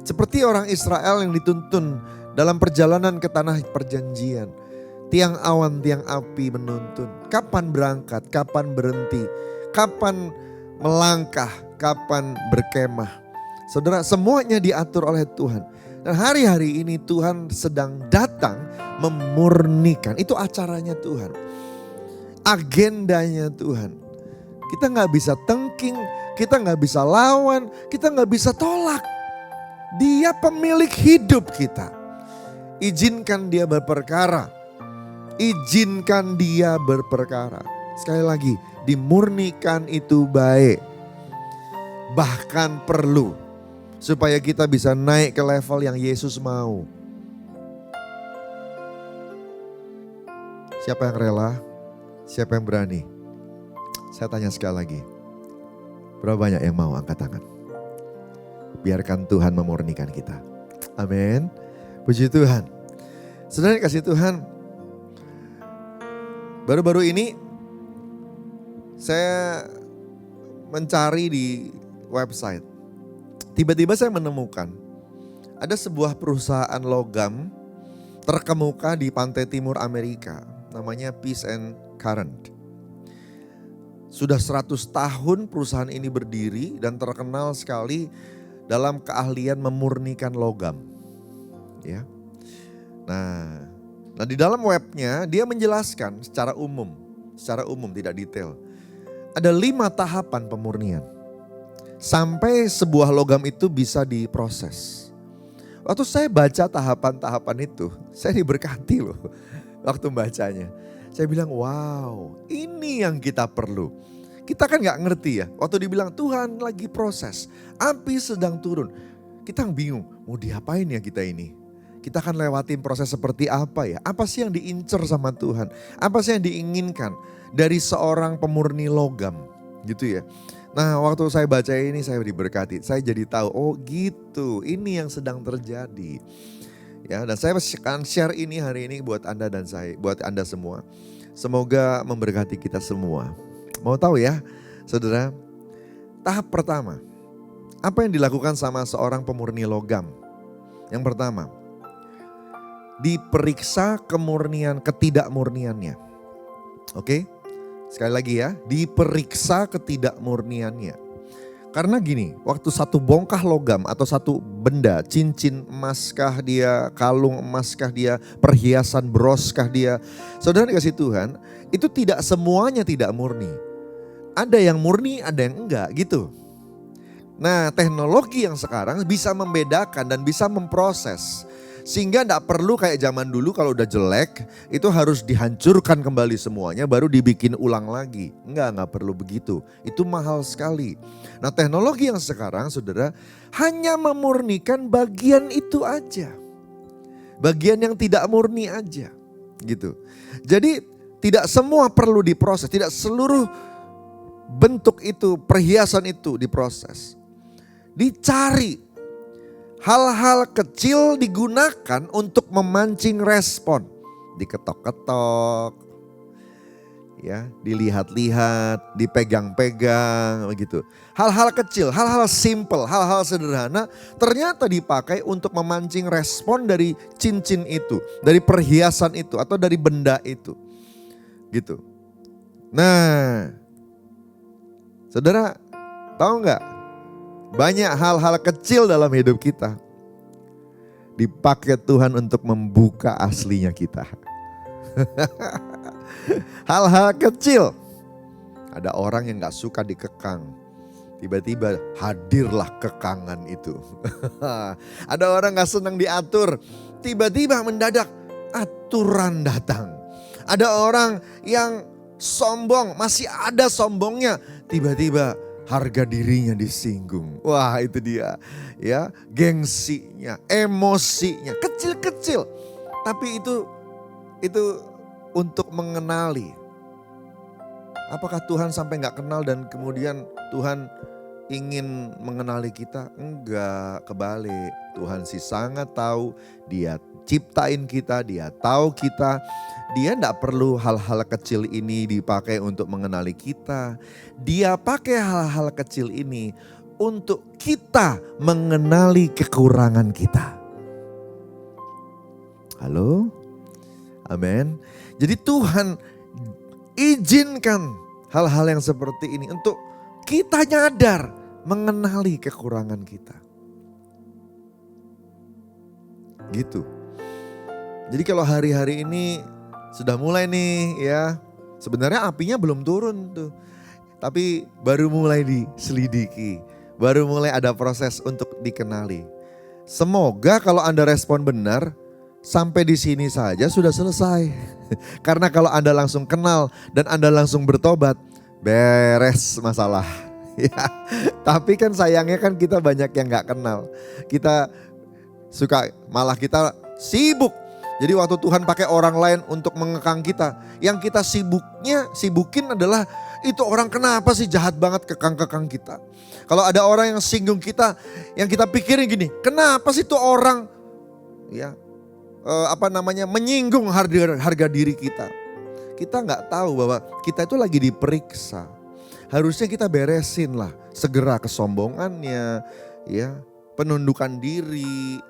Seperti orang Israel yang dituntun dalam perjalanan ke tanah perjanjian. Tiang awan, tiang api menuntun. Kapan berangkat, kapan berhenti, kapan melangkah, kapan berkemah. Saudara, semuanya diatur oleh Tuhan. Dan hari-hari ini Tuhan sedang datang memurnikan. Itu acaranya Tuhan. Agendanya Tuhan. Kita gak bisa tengking kita nggak bisa lawan, kita nggak bisa tolak. Dia pemilik hidup kita. Izinkan dia berperkara. Izinkan dia berperkara. Sekali lagi, dimurnikan itu baik. Bahkan perlu supaya kita bisa naik ke level yang Yesus mau. Siapa yang rela? Siapa yang berani? Saya tanya sekali lagi. Berapa banyak yang mau angkat tangan? Biarkan Tuhan memurnikan kita. Amin. Puji Tuhan. Saudara kasih Tuhan. Baru-baru ini saya mencari di website. Tiba-tiba saya menemukan ada sebuah perusahaan logam terkemuka di pantai timur Amerika. Namanya Peace and Current. Sudah 100 tahun perusahaan ini berdiri dan terkenal sekali dalam keahlian memurnikan logam. Ya. Nah di dalam webnya dia menjelaskan secara umum tidak detail. Ada 5 tahapan pemurnian. Sampai sebuah logam itu bisa diproses. Waktu saya baca tahapan-tahapan itu, saya diberkati loh waktu bacanya. Saya bilang, wow, ini yang kita perlu. Kita kan gak ngerti ya, waktu dibilang Tuhan lagi proses, api sedang turun. Kita bingung, mau diapain ya kita ini? Kita akan lewatin proses seperti apa ya? Apa sih yang diincer sama Tuhan? Apa sih yang diinginkan dari seorang pemurni logam gitu ya? Nah waktu saya baca ini saya diberkati, saya jadi tahu, oh gitu, ini yang sedang terjadi. Ya, dan saya akan share ini hari ini buat Anda dan saya, buat Anda semua. Semoga memberkati kita semua. Mau tahu ya, saudara? Tahap pertama, apa yang dilakukan sama seorang pemurni logam? Yang pertama, diperiksa kemurnian ketidakmurniannya. Oke? Sekali lagi ya, diperiksa ketidakmurniannya. Karena gini, waktu satu bongkah logam atau satu benda, cincin emaskah dia, kalung emaskah dia, perhiasan broskah dia. Saudara dikasih Tuhan, itu tidak semuanya tidak murni. Ada yang murni, ada yang enggak gitu. Nah teknologi yang sekarang bisa membedakan dan bisa memproses. Sehingga enggak perlu kayak zaman dulu kalau udah jelek, itu harus dihancurkan kembali semuanya baru dibikin ulang lagi. Enggak perlu begitu. Itu mahal sekali. Nah teknologi yang sekarang saudara hanya memurnikan bagian itu aja. Bagian yang tidak murni aja gitu. Jadi tidak semua perlu diproses, tidak seluruh bentuk itu, perhiasan itu diproses. Dicari hal-hal kecil digunakan untuk memancing respon. Diketok-ketok, ya, dilihat-lihat, dipegang-pegang begitu. Hal-hal kecil, hal-hal simple, hal-hal sederhana ternyata dipakai untuk memancing respon dari cincin itu, dari perhiasan itu atau dari benda itu. Gitu. Nah, saudara tahu nggak? Banyak hal-hal kecil dalam hidup kita dipakai Tuhan untuk membuka aslinya kita. Hal-hal kecil. Ada orang yang gak suka dikekang. Tiba-tiba hadirlah kekangan itu. Ada orang gak senang diatur. Tiba-tiba mendadak aturan datang. Ada orang yang sombong, masih ada sombongnya. Tiba-tiba harga dirinya disinggung. Wah itu dia ya, gengsinya, emosinya, kecil-kecil. Tapi itu untuk mengenali. Apakah Tuhan sampai gak kenal dan kemudian Tuhan ingin mengenali kita? Enggak, kebalik. Tuhan sih sangat tahu, dia ciptain kita, dia tahu kita. Dia enggak perlu hal-hal kecil ini dipakai untuk mengenali kita. Dia pakai hal-hal kecil ini untuk kita mengenali kekurangan kita. Halo? Amin. Jadi Tuhan izinkan hal-hal yang seperti ini untuk kita nyadar mengenali kekurangan kita. Gitu. Jadi kalau hari-hari ini sudah mulai nih ya, sebenarnya apinya belum turun tuh. Tapi baru mulai diselidiki, baru mulai ada proses untuk dikenali. Semoga kalau Anda respon benar, sampai di sini saja sudah selesai. Karena kalau Anda langsung kenal dan Anda langsung bertobat, beres masalah. Ya, tapi kan sayangnya kan kita banyak yang gak kenal. Kita malah kita sibuk. Jadi waktu Tuhan pakai orang lain untuk mengekang kita, yang kita sibukin adalah itu orang kenapa sih jahat banget kekang-kekang kita. Kalau ada orang yang singgung kita, yang kita pikirin gini, kenapa sih tuh orang menyinggung harga diri kita. Kita nggak tahu bahwa kita itu lagi diperiksa. Harusnya kita beresin lah segera kesombongannya, ya, penundukan diri,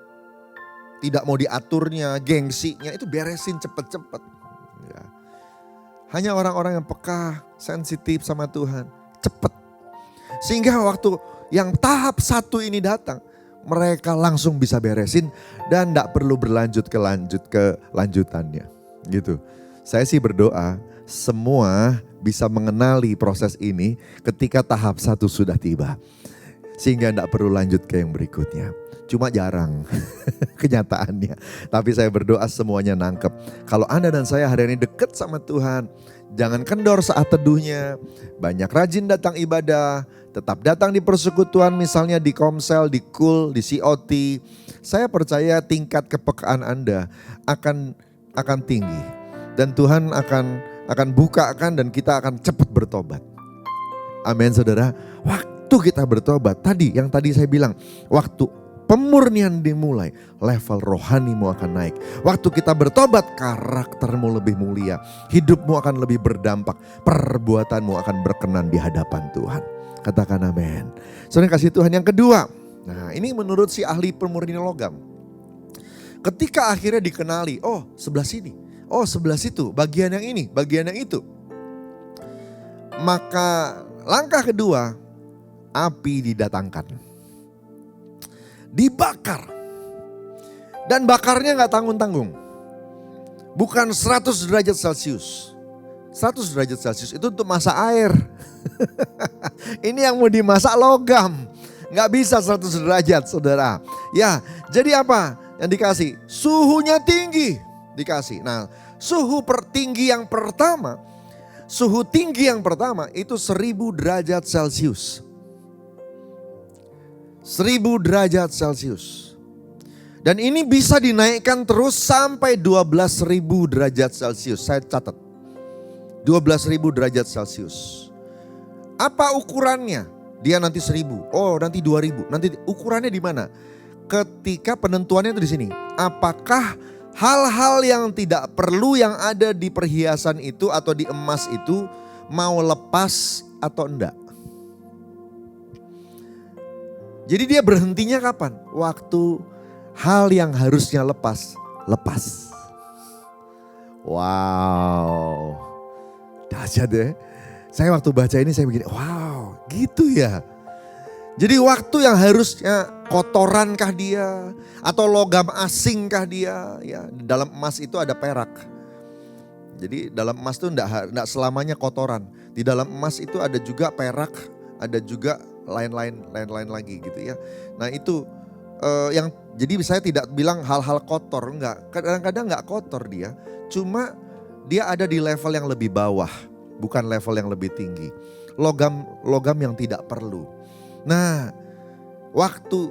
tidak mau diaturnya, gengsinya, itu beresin cepet-cepet. Ya. Hanya orang-orang yang peka, sensitif sama Tuhan, cepet. Sehingga waktu yang tahap 1 ini datang, mereka langsung bisa beresin dan tidak perlu berlanjut ke lanjutannya. Gitu. Saya sih berdoa semua bisa mengenali proses ini ketika tahap 1 sudah tiba. Sehingga tidak perlu lanjut ke yang berikutnya. Cuma jarang kenyataannya. Tapi saya berdoa semuanya nangkep. Kalau Anda dan saya hari ini dekat sama Tuhan, jangan kendor saat teduhnya. Banyak rajin datang ibadah, tetap datang di persekutuan misalnya di Komsel, di KUL, di COT. Saya percaya tingkat kepekaan Anda akan tinggi. Dan Tuhan akan bukakan dan kita akan cepat bertobat. Amin saudara. Waktu kita bertobat, yang tadi saya bilang, waktu pemurnian dimulai, level rohanimu akan naik. Waktu kita bertobat, karaktermu lebih mulia. Hidupmu akan lebih berdampak. Perbuatanmu akan berkenan di hadapan Tuhan. Katakan amin. Saudara kasih Tuhan yang kedua. Nah ini menurut si ahli pemurnian logam. Ketika akhirnya dikenali, oh sebelah sini. Oh sebelah situ, bagian yang ini, bagian yang itu. Maka langkah kedua, api didatangkan. Dibakar. Dan bakarnya gak tanggung-tanggung. Bukan 100 derajat Celcius. 100 derajat Celcius itu untuk masak air. Ini yang mau dimasak logam. Gak bisa 100 derajat saudara. Ya, jadi apa yang dikasih? Suhunya tinggi. Dikasih. Nah, suhu tinggi yang pertama itu 1000 derajat Celcius. 1000 derajat Celcius. Dan ini bisa dinaikkan terus sampai 12.000 derajat Celcius. Saya catat. 12.000 derajat Celcius. Apa ukurannya? Dia nanti 1000. Oh, nanti 2000. Nanti ukurannya di mana? Ketika penentuannya itu di sini. Apakah hal-hal yang tidak perlu yang ada di perhiasan itu atau di emas itu mau lepas atau enggak? Jadi dia berhentinya kapan? Waktu hal yang harusnya lepas. Wow. Dahsyat ya. Saya waktu baca ini saya begini, wow gitu ya. Jadi waktu yang harusnya kotorankah dia atau logam asingkah dia, ya dalam emas itu ada perak. Jadi dalam emas itu enggak selamanya kotoran. Di dalam emas itu ada juga perak, ada juga lain-lain lagi gitu ya. Nah itu yang jadi saya tidak bilang hal-hal kotor, enggak. Kadang-kadang enggak kotor dia, cuma dia ada di level yang lebih bawah, bukan level yang lebih tinggi. Logam yang tidak perlu. Nah, waktu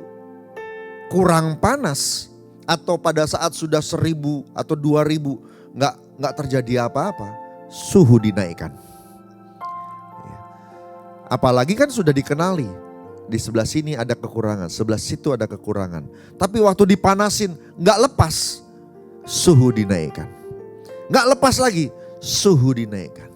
kurang panas atau pada saat sudah 1000 atau 2000 nggak terjadi apa-apa, suhu dinaikkan. Apalagi kan sudah dikenali, di sebelah sini ada kekurangan, sebelah situ ada kekurangan. Tapi waktu dipanasin nggak lepas, suhu dinaikkan. Nggak lepas lagi, suhu dinaikkan.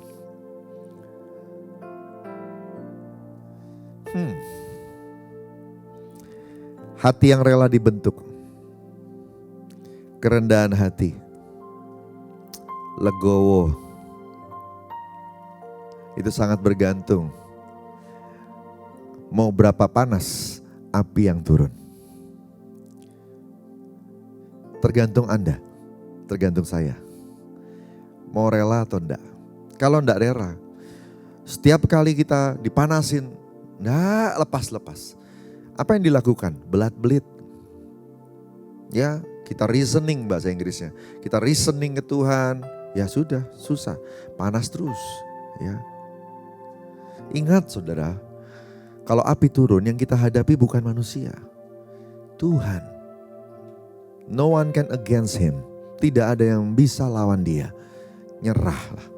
Hati yang rela dibentuk, kerendahan hati, legowo, itu sangat bergantung. Mau berapa panas api yang turun. Tergantung Anda, tergantung saya. Mau rela atau enggak. Kalau enggak rela, Setiap kali kita dipanasin, nggak lepas-lepas. Apa yang dilakukan? Belat-belit. Ya, kita reasoning bahasa Inggrisnya. Kita reasoning ke Tuhan, ya sudah, susah. Panas terus. Ya. Ingat saudara, kalau api turun yang kita hadapi bukan manusia. Tuhan. No one can against him. Tidak ada yang bisa lawan dia. Nyerahlah.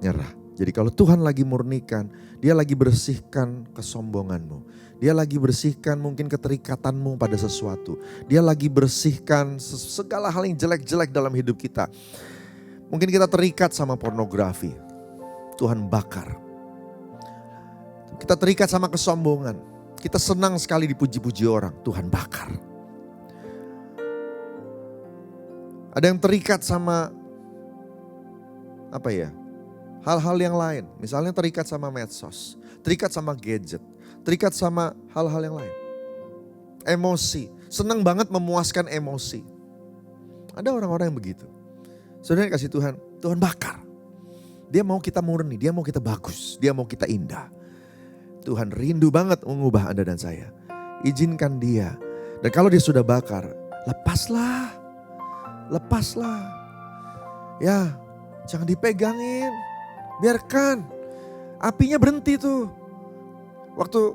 Nyerah. Jadi kalau Tuhan lagi murnikan, dia lagi bersihkan kesombonganmu. Dia lagi bersihkan mungkin keterikatanmu pada sesuatu. Dia lagi bersihkan segala hal yang jelek-jelek dalam hidup kita. Mungkin kita terikat sama pornografi. Tuhan bakar. Kita terikat sama kesombongan. Kita senang sekali dipuji-puji orang. Tuhan bakar. Ada yang terikat sama hal-hal yang lain. Misalnya terikat sama medsos, terikat sama gadget, terikat sama hal-hal yang lain. Emosi, senang banget memuaskan emosi. Ada orang-orang yang begitu. Saudara kasih Tuhan, Tuhan bakar. Dia mau kita murni, dia mau kita bagus, dia mau kita indah. Tuhan rindu banget mengubah Anda dan saya. Izinkan dia. Dan kalau dia sudah bakar, lepaslah. Lepaslah. Ya, jangan dipegangin. Biarkan. Apinya berhenti tuh. Waktu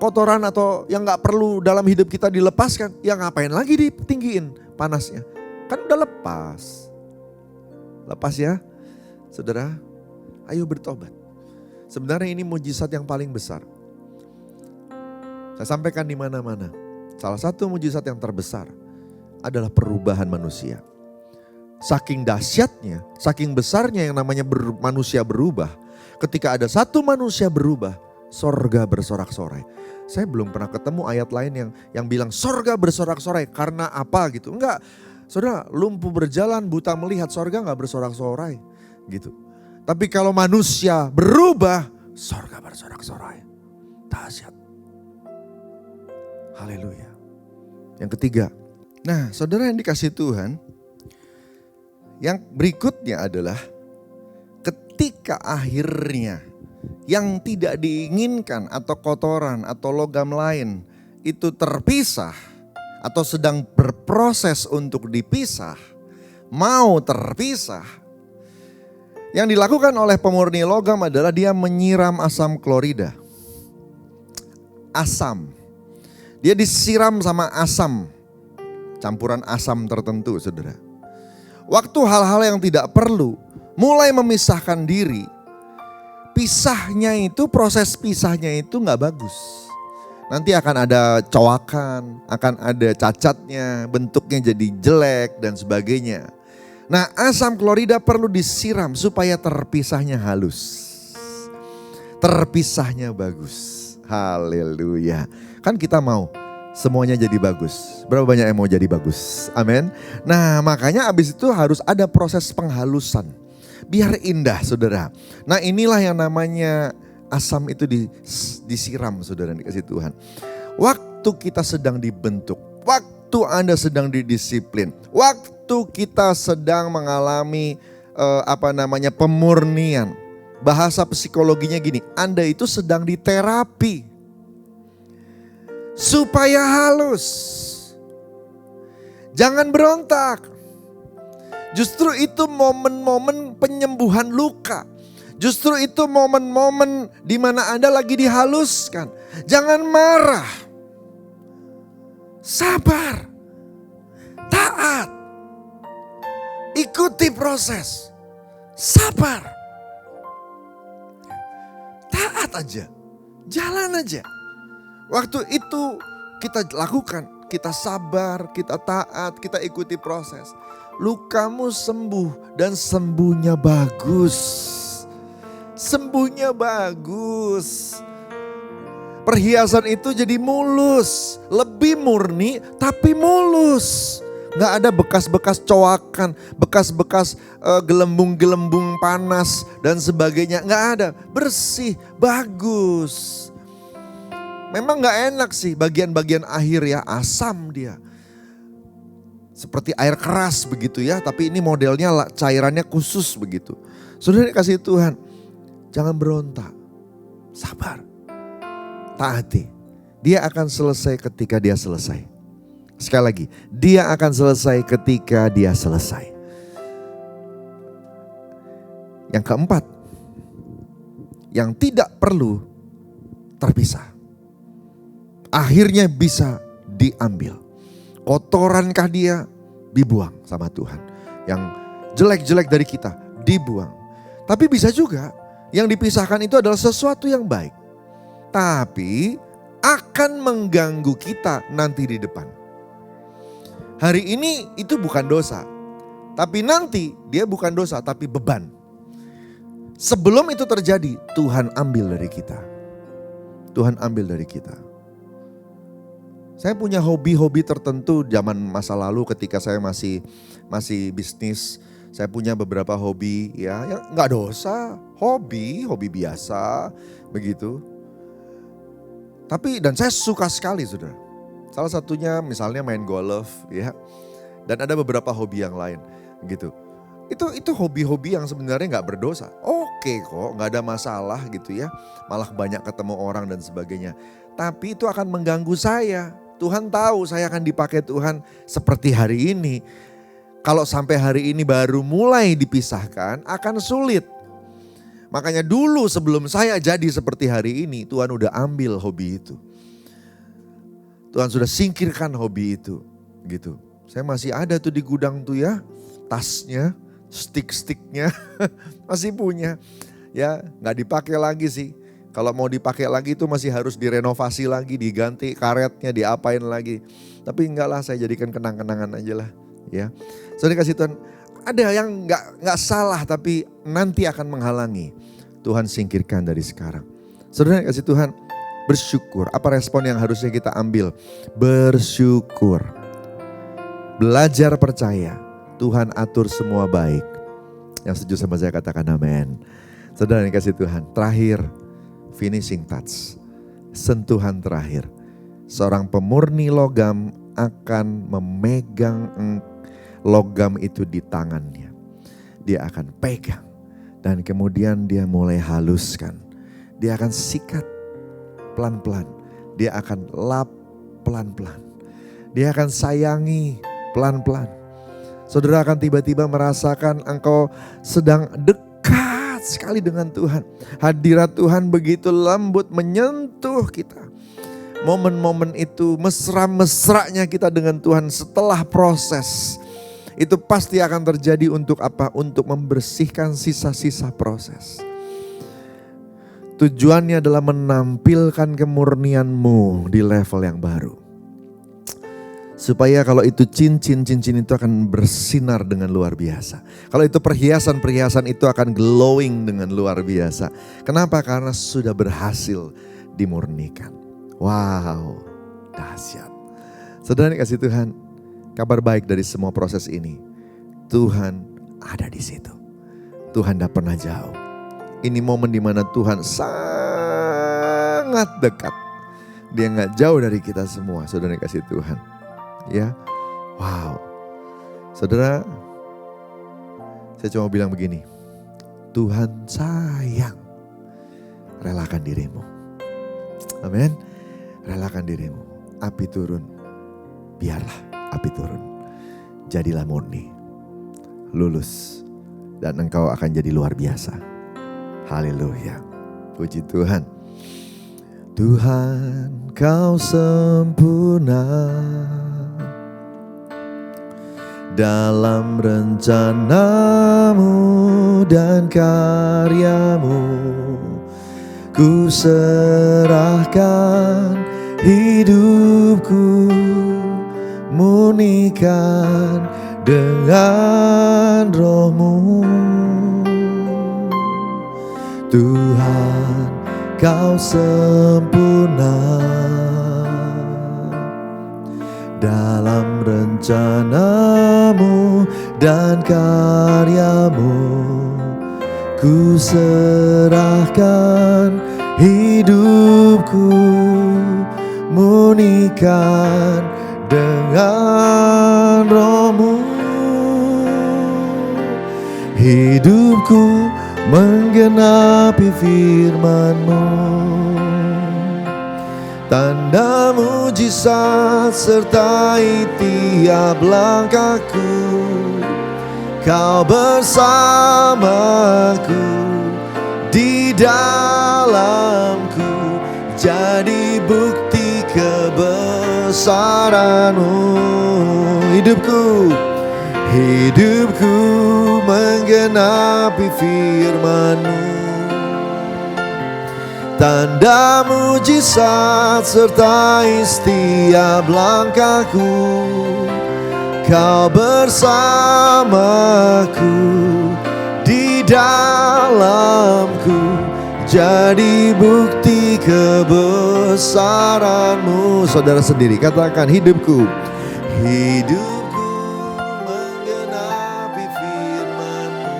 kotoran atau yang gak perlu dalam hidup kita dilepaskan, ya ngapain lagi ditinggiin panasnya. Kan udah lepas. Lepas ya. Saudara, ayo bertobat. Sebenarnya ini mujizat yang paling besar. Saya sampaikan di mana-mana. Salah satu mujizat yang terbesar adalah perubahan manusia. Saking dahsyatnya, saking besarnya yang namanya manusia berubah. Ketika ada satu manusia berubah, sorga bersorak-sorai. Saya belum pernah ketemu ayat lain yang bilang sorga bersorak-sorai karena apa gitu. Enggak, saudara, lumpuh berjalan, buta melihat, sorga enggak bersorak-sorai gitu. Tapi kalau manusia berubah, sorga bersorak-sorai. Dahsyat. Haleluya. Yang ketiga, nah saudara yang dikasih Tuhan, yang berikutnya adalah ketika akhirnya yang tidak diinginkan atau kotoran atau logam lain itu terpisah atau sedang berproses untuk dipisah, mau terpisah. Yang dilakukan oleh pemurni logam adalah dia menyiram asam klorida. Asam. Dia disiram sama asam. Campuran asam tertentu, saudara. Waktu hal-hal yang tidak perlu mulai memisahkan diri, pisahnya itu, proses pisahnya itu gak bagus. Nanti akan ada cowakan, akan ada cacatnya, bentuknya jadi jelek dan sebagainya. Nah, asam klorida perlu disiram supaya terpisahnya halus. Terpisahnya bagus. Haleluya. Kan kita mau semuanya jadi bagus. Berapa banyak yang mau jadi bagus? Amin. Nah, makanya abis itu harus ada proses penghalusan. Biar indah, saudara. Nah, inilah yang namanya asam itu disiram, saudara, dikasih Tuhan. Waktu kita sedang dibentuk, waktu Anda sedang didisiplin, waktu kita sedang mengalami pemurnian. Bahasa psikologinya gini, Anda itu sedang diterapi supaya halus. Jangan berontak. Justru itu momen-momen penyembuhan luka. Justru itu momen-momen di mana Anda lagi dihaluskan. Jangan marah. Sabar. Taat. Ikuti proses. Sabar. Taat aja. Jalan aja. Waktu itu kita lakukan. Kita sabar, kita taat, kita ikuti proses. Lukamu sembuh dan sembuhnya bagus. Sembuhnya bagus. Perhiasan itu jadi mulus. Lebih murni tapi mulus. Gak ada bekas-bekas cowakan, bekas-bekas gelembung-gelembung panas dan sebagainya. Gak ada, bersih, bagus. Memang gak enak sih bagian-bagian akhir ya, asam dia. Seperti air keras begitu ya, tapi ini modelnya cairannya khusus begitu. Saudara kasih Tuhan, Jangan berontak. Sabar. Taati. Dia akan selesai ketika dia selesai. Sekali lagi, dia akan selesai ketika dia selesai. Yang keempat, yang tidak perlu terpisah. Akhirnya bisa diambil. Kotorankah dia? Dibuang sama Tuhan. Yang jelek-jelek dari kita dibuang. Tapi bisa juga yang dipisahkan itu adalah sesuatu yang baik. Tapi akan mengganggu kita nanti di depan. Hari ini itu bukan dosa. Tapi nanti dia bukan dosa tapi beban. Sebelum itu terjadi, Tuhan ambil dari kita. Tuhan ambil dari kita. Saya punya hobi-hobi tertentu zaman masa lalu ketika saya masih bisnis. Saya punya beberapa hobi ya, yang nggak dosa, hobi biasa begitu. Tapi dan saya suka sekali saudara. Salah satunya misalnya main golf ya. Dan ada beberapa hobi yang lain gitu. Itu hobi-hobi yang sebenarnya nggak berdosa. Oke kok, nggak ada masalah gitu ya. Malah banyak ketemu orang dan sebagainya. Tapi itu akan mengganggu saya. Tuhan tahu saya akan dipakai Tuhan seperti hari ini. Kalau sampai hari ini baru mulai dipisahkan akan sulit. Makanya dulu sebelum saya jadi seperti hari ini, Tuhan udah ambil hobi itu. Tuhan sudah singkirkan hobi itu, gitu. Saya masih ada tuh di gudang tuh ya, tasnya, stick-sticknya masih punya. Ya, nggak dipakai lagi sih. Kalau mau dipakai lagi itu masih harus direnovasi lagi, diganti karetnya, diapain lagi. Tapi enggak lah, saya jadikan kenang-kenangan aja lah, ya. Saudara kasih Tuhan, ada yang nggak salah tapi nanti akan menghalangi. Tuhan singkirkan dari sekarang. Saudara kasih Tuhan, bersyukur. Apa respon yang harusnya kita ambil? Bersyukur. Belajar percaya. Tuhan atur semua baik. Yang setuju sama saya katakan amin. Saudara yang kasih Tuhan, terakhir finishing touch. Sentuhan terakhir. Seorang pemurni logam akan memegang logam itu di tangannya. Dia akan pegang. Dan kemudian dia mulai haluskan. Dia akan sikat pelan-pelan. Dia akan lap pelan-pelan. Dia akan sayangi pelan-pelan. Saudara akan tiba-tiba merasakan engkau sedang dekat sekali dengan Tuhan. Hadirat Tuhan begitu lembut menyentuh kita. Momen-momen itu mesra-mesranya kita dengan Tuhan setelah proses. Itu pasti akan terjadi untuk apa? Untuk membersihkan sisa-sisa proses. Tujuannya adalah menampilkan kemurnianmu di level yang baru. Supaya kalau itu cincin itu akan bersinar dengan luar biasa. Kalau itu perhiasan itu akan glowing dengan luar biasa. Kenapa? Karena sudah berhasil dimurnikan. Wow, dahsyat. Saudara dikasih Tuhan, kabar baik dari semua proses ini. Tuhan ada di situ. Tuhan tidak pernah jauh. Ini momen di mana Tuhan sangat dekat. Dia gak jauh dari kita semua. Saudara dikasih Tuhan. Ya, wow. Saudara, saya cuma bilang begini. Tuhan sayang. Relakan dirimu. Amin. Relakan dirimu. Api turun. Biarlah api turun. Jadilah murni. Lulus. Dan engkau akan jadi luar biasa. Haleluya. Puji Tuhan. Tuhan, kau sempurna dalam rencanamu dan karyamu. Ku serahkan hidupku, murnikan dengan roh-Mu. Tuhan, kau sempurna dalam rencanamu dan karyamu. Ku serahkan hidupku, murnikan dengan roh-Mu. Hidupku menggenapi firman-Mu. Tanda mujizat sertai tiap langkahku, Kau bersamaku, di dalamku, jadi bukti kebesaran-Mu. Hidupku menggenapi firman-Mu. Tanda mujizat sertai setiap langkahku, Kau bersamaku, di dalamku, jadi bukti kebesaran-Mu. Saudara sendiri katakan, hidupku menggenapi firman-Mu.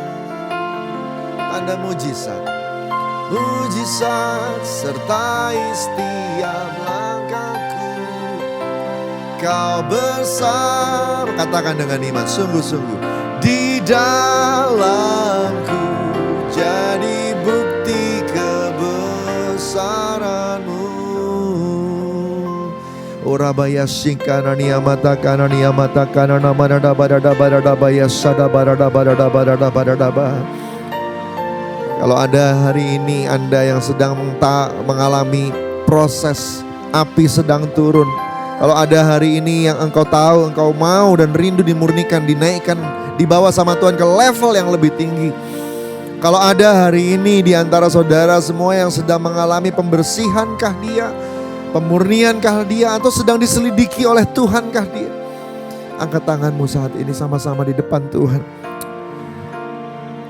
Tanda mujizat sertai setiap langkahku, Kau bersama, katakan dengan iman, sungguh-sungguh, di dalamku, jadi bukti kebesaran-Mu. Orabaya singkanani amata kanani amata kanana barada barada barada baya sada barada barada barada barada ba. Kalau ada hari ini Anda yang sedang mengalami proses api sedang turun, kalau ada hari ini yang engkau tahu, engkau mau dan rindu dimurnikan, dinaikkan, dibawa sama Tuhan ke level yang lebih tinggi. Kalau ada hari ini di antara saudara semua yang sedang mengalami pembersihankah dia, pemurniankah dia, atau sedang diselidiki oleh Tuhankah dia, angkat tanganmu saat ini sama-sama di depan Tuhan.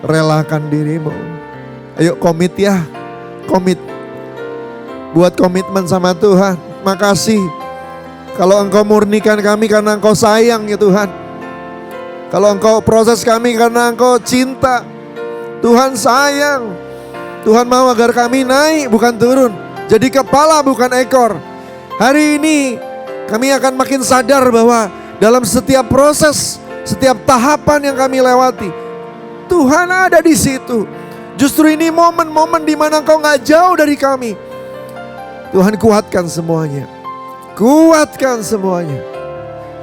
Relakan dirimu. Ayo komit ya, komit. Buat komitmen sama Tuhan. Makasih. Kalau Engkau murnikan kami karena Engkau sayang ya Tuhan. Kalau Engkau proses kami karena Engkau cinta. Tuhan sayang. Tuhan mau agar kami naik bukan turun. Jadi kepala bukan ekor. Hari ini kami akan makin sadar bahwa dalam setiap proses, setiap tahapan yang kami lewati, Tuhan ada di situ. Justru ini momen-momen di mana Engkau gak jauh dari kami. Tuhan kuatkan semuanya. Kuatkan semuanya.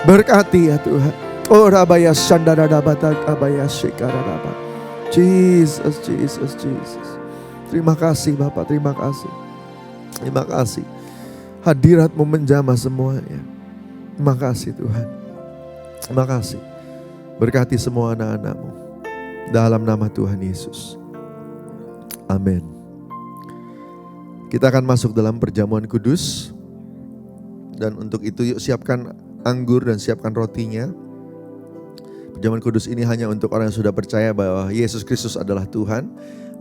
Berkati ya Tuhan. Oh rabaya sandara dabata kabaya shikaraba. Jesus, Jesus, Jesus. Terima kasih Bapak, terima kasih. Terima kasih. Hadirat-Mu menjamah semuanya. Terima kasih Tuhan. Terima kasih. Berkati semua anak-anak-Mu. Dalam nama Tuhan Yesus. Amin. Kita akan masuk dalam perjamuan kudus. Dan untuk itu yuk siapkan anggur dan siapkan rotinya. Perjamuan kudus ini hanya untuk orang yang sudah percaya bahwa Yesus Kristus adalah Tuhan.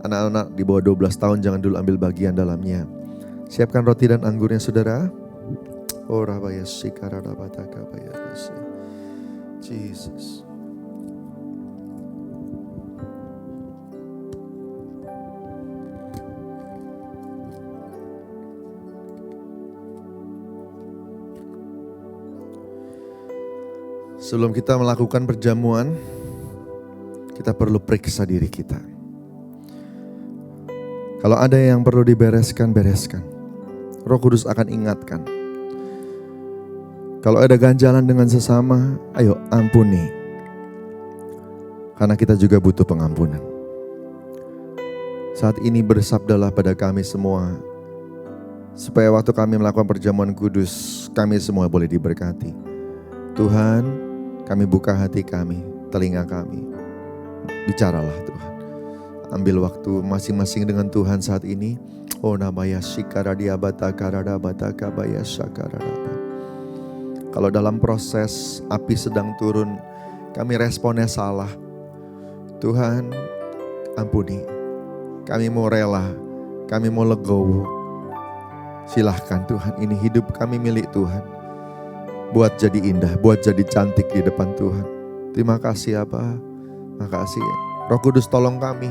Anak-anak di bawah 12 tahun jangan dulu ambil bagian dalamnya. Siapkan roti dan anggurnya saudara. Jesus. Sebelum kita melakukan perjamuan, kita perlu periksa diri kita. Kalau ada yang perlu dibereskan, bereskan. Roh Kudus akan ingatkan. Kalau ada ganjalan dengan sesama, ayo ampuni. Karena kita juga butuh pengampunan. Saat ini bersabdalah pada kami semua, supaya waktu kami melakukan perjamuan kudus, kami semua boleh diberkati. Tuhan, kami buka hati kami, telinga kami. Bicaralah Tuhan. Ambil waktu masing-masing dengan Tuhan saat ini. Oh namanya shikaradia bata karada bata kabaya shakarada. Kalau dalam proses api sedang turun, kami responnya salah. Tuhan, ampuni. Kami mau rela, kami mau legowo. Silahkan Tuhan, ini hidup kami milik Tuhan. Buat jadi indah, buat jadi cantik di depan Tuhan. Terima kasih Bapa. Makasih. Roh Kudus tolong kami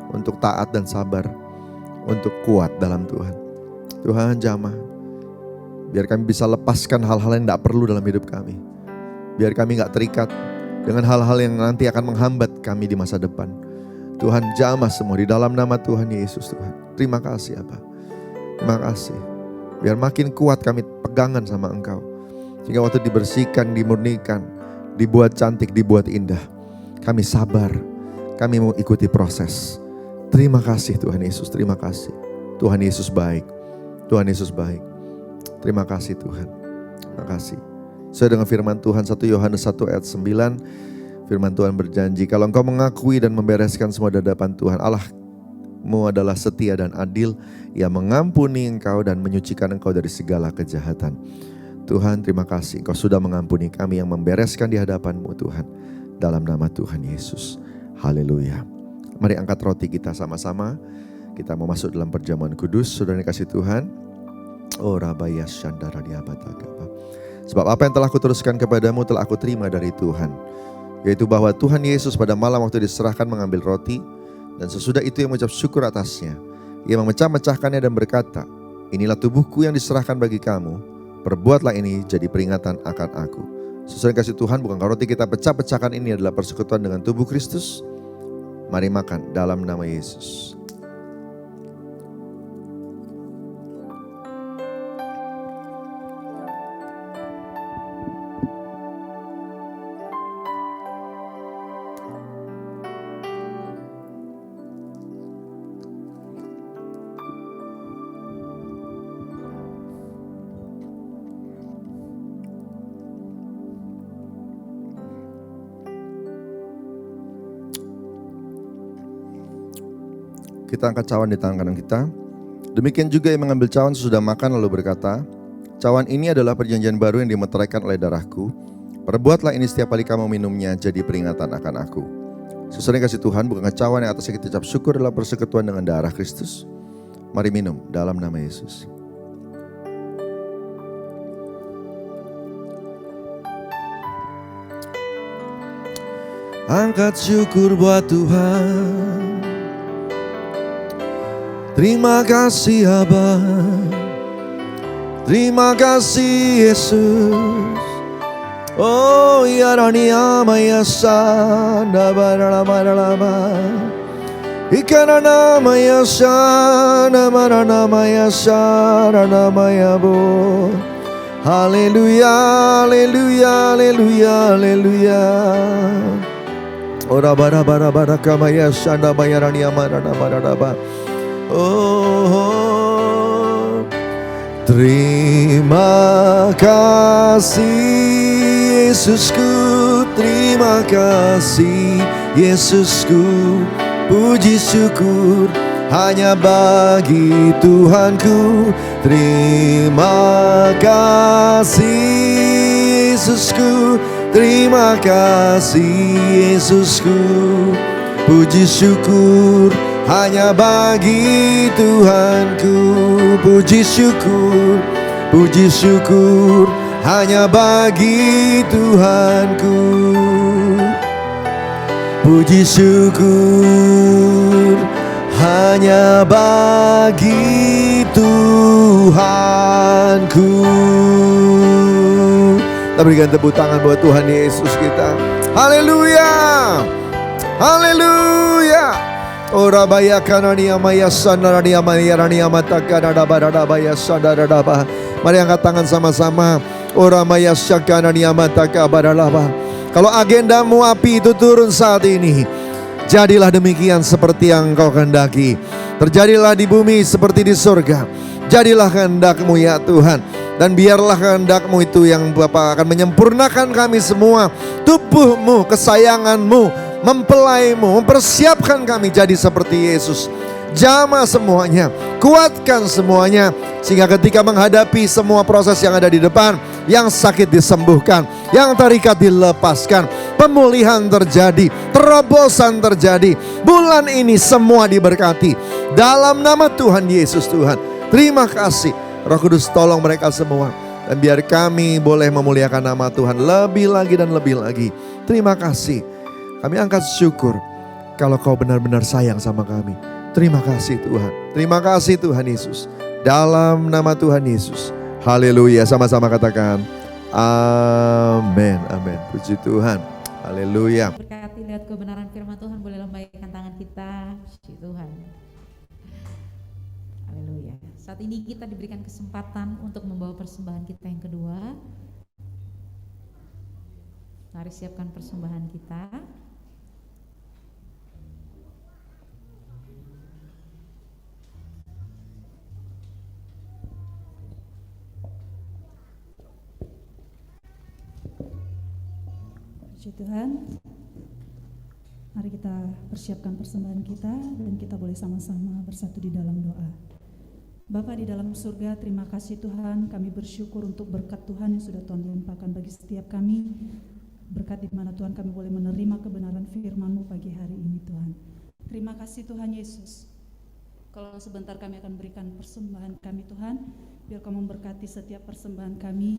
untuk taat dan sabar, untuk kuat dalam Tuhan. Tuhan jamah. Biar kami bisa lepaskan hal-hal yang tidak perlu dalam hidup kami. Biar kami gak terikat dengan hal-hal yang nanti akan menghambat kami di masa depan. Tuhan jamah semua di dalam nama Tuhan Yesus Tuhan. Terima kasih Bapa. Terima kasih. Biar makin kuat kami pegangan sama Engkau. Sehingga waktu dibersihkan, dimurnikan, dibuat cantik, dibuat indah. Kami sabar. Kami mau ikuti proses. Terima kasih Tuhan Yesus, terima kasih. Tuhan Yesus baik. Tuhan Yesus baik. Terima kasih Tuhan. Terima kasih. Sesuai dengan firman Tuhan 1 Yohanes 1 ayat 9. Firman Tuhan berjanji, kalau engkau mengakui dan membereskan semua di hadapan Tuhan, Allahmu adalah setia dan adil. Ia mengampuni engkau dan menyucikan engkau dari segala kejahatan. Tuhan, terima kasih Engkau sudah mengampuni kami yang membereskan di hadapan-Mu Tuhan. Dalam nama Tuhan Yesus. Haleluya. Mari angkat roti kita sama-sama. Kita mau masuk dalam perjamuan kudus. Saudara dikasih Tuhan. Oh Rabaya Shandara Diabatagaba. Sebab apa yang telah kuteruskan kepadamu telah aku terima dari Tuhan. Yaitu bahwa Tuhan Yesus pada malam waktu diserahkan mengambil roti. Dan sesudah itu ia mengucap syukur atasnya. Ia memecah-mecahkannya dan berkata, inilah tubuhku yang diserahkan bagi kamu. Perbuatlah ini jadi peringatan akan aku. Sesuai kasih Tuhan, bukan roti kita pecah-pecahkan ini adalah persekutuan dengan tubuh Kristus. Mari makan dalam nama Yesus. Kita angkat cawan di tangan kanan kita. Demikian juga yang mengambil cawan sesudah makan lalu berkata, cawan ini adalah perjanjian baru yang dimeteraikan oleh darahku. Perbuatlah ini setiap kali kamu minumnya jadi peringatan akan aku. Sesuai kasih Tuhan, bukan cawan yang atasnya kita ucap syukur adalah persekutuan dengan darah Kristus. Mari minum dalam nama Yesus. Angkat syukur buat Tuhan. Terima kasih Aba. Terima kasih Yesus. Oh ya rani amaya sana baralama. Ikana namaya sana maranamaya sana namaya bo. Haleluya, haleluya, haleluya, haleluya. Ora bara bara bara kamaya sana bayarani amara namara. Oh, terima kasih Yesusku, terima kasih Yesusku, puji syukur hanya bagi Tuhanku. Terima kasih Yesusku, terima kasih Yesusku, puji syukur hanya bagi Tuhanku. Puji syukur hanya bagi Tuhanku. Puji syukur hanya bagi Tuhanku. Kita berikan tepuk tangan buat Tuhan Yesus kita. Haleluya, haleluya. Ora baya kanani amaya sanarani amaya rani amata kanada barada baya sadada ba. Mari angkat tangan sama-sama. Ora maya sakanani amata kabaralaba. Kalau agendamu api itu turun saat ini, jadilah demikian seperti yang Engkau kehendaki. Terjadilah di bumi seperti di surga. Jadilah kehendak-Mu ya Tuhan. Dan biarlah kehendak-Mu itu yang Bapa akan menyempurnakan kami semua. Tubuh-Mu, kesayangan-Mu, mempelaimu, mempersiapkan kami jadi seperti Yesus. Jamah semuanya, kuatkan semuanya, sehingga ketika menghadapi semua proses yang ada di depan, yang sakit disembuhkan, yang terikat dilepaskan, pemulihan terjadi, terobosan terjadi. Bulan ini semua diberkati dalam nama Tuhan Yesus. Tuhan, terima kasih. Roh Kudus tolong mereka semua, dan biar kami boleh memuliakan nama Tuhan lebih lagi dan lebih lagi. Terima kasih. Kami angkat syukur kalau Kau benar-benar sayang sama kami. Terima kasih Tuhan. Terima kasih Tuhan Yesus. Dalam nama Tuhan Yesus. Haleluya. Sama-sama katakan amin. Amin. Puji Tuhan. Haleluya. Berkati memberkati. Lihat kebenaran firman Tuhan, boleh lambaikan tangan kita. Puji Tuhan. Haleluya. Saat ini kita diberikan kesempatan untuk membawa persembahan kita yang kedua. Mari siapkan persembahan kita. Puji Tuhan, mari kita persiapkan persembahan kita dan kita boleh sama-sama bersatu di dalam doa. Bapa di dalam surga, terima kasih Tuhan, kami bersyukur untuk berkat Tuhan yang sudah Tuhan limpahkan bagi setiap kami. Berkat di mana Tuhan kami boleh menerima kebenaran firman-Mu pagi hari ini Tuhan. Terima kasih Tuhan Yesus. Kalau sebentar kami akan berikan persembahan kami Tuhan, biar Kau memberkati setiap persembahan kami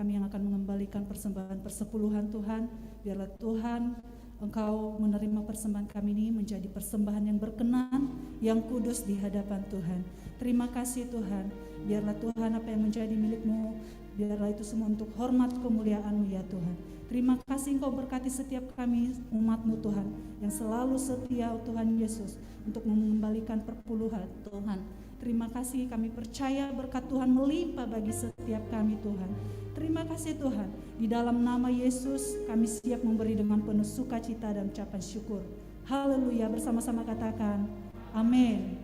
yang akan mengembalikan persembahan persepuluhan Tuhan. Biarlah Tuhan Engkau menerima persembahan kami ini menjadi persembahan yang berkenan, yang kudus di hadapan Tuhan. Terima kasih Tuhan, biarlah Tuhan apa yang menjadi milik-Mu, biarlah itu semua untuk hormat kemuliaan-Mu ya Tuhan. Terima kasih Engkau berkati setiap kami umat-Mu Tuhan, yang selalu setia Tuhan Yesus untuk mengembalikan perpuluhan Tuhan. Terima kasih, kami percaya berkat Tuhan melimpah bagi setiap kami Tuhan. Terima kasih Tuhan, di dalam nama Yesus kami siap memberi dengan penuh sukacita dan ucapan syukur. Haleluya, bersama-sama katakan amin.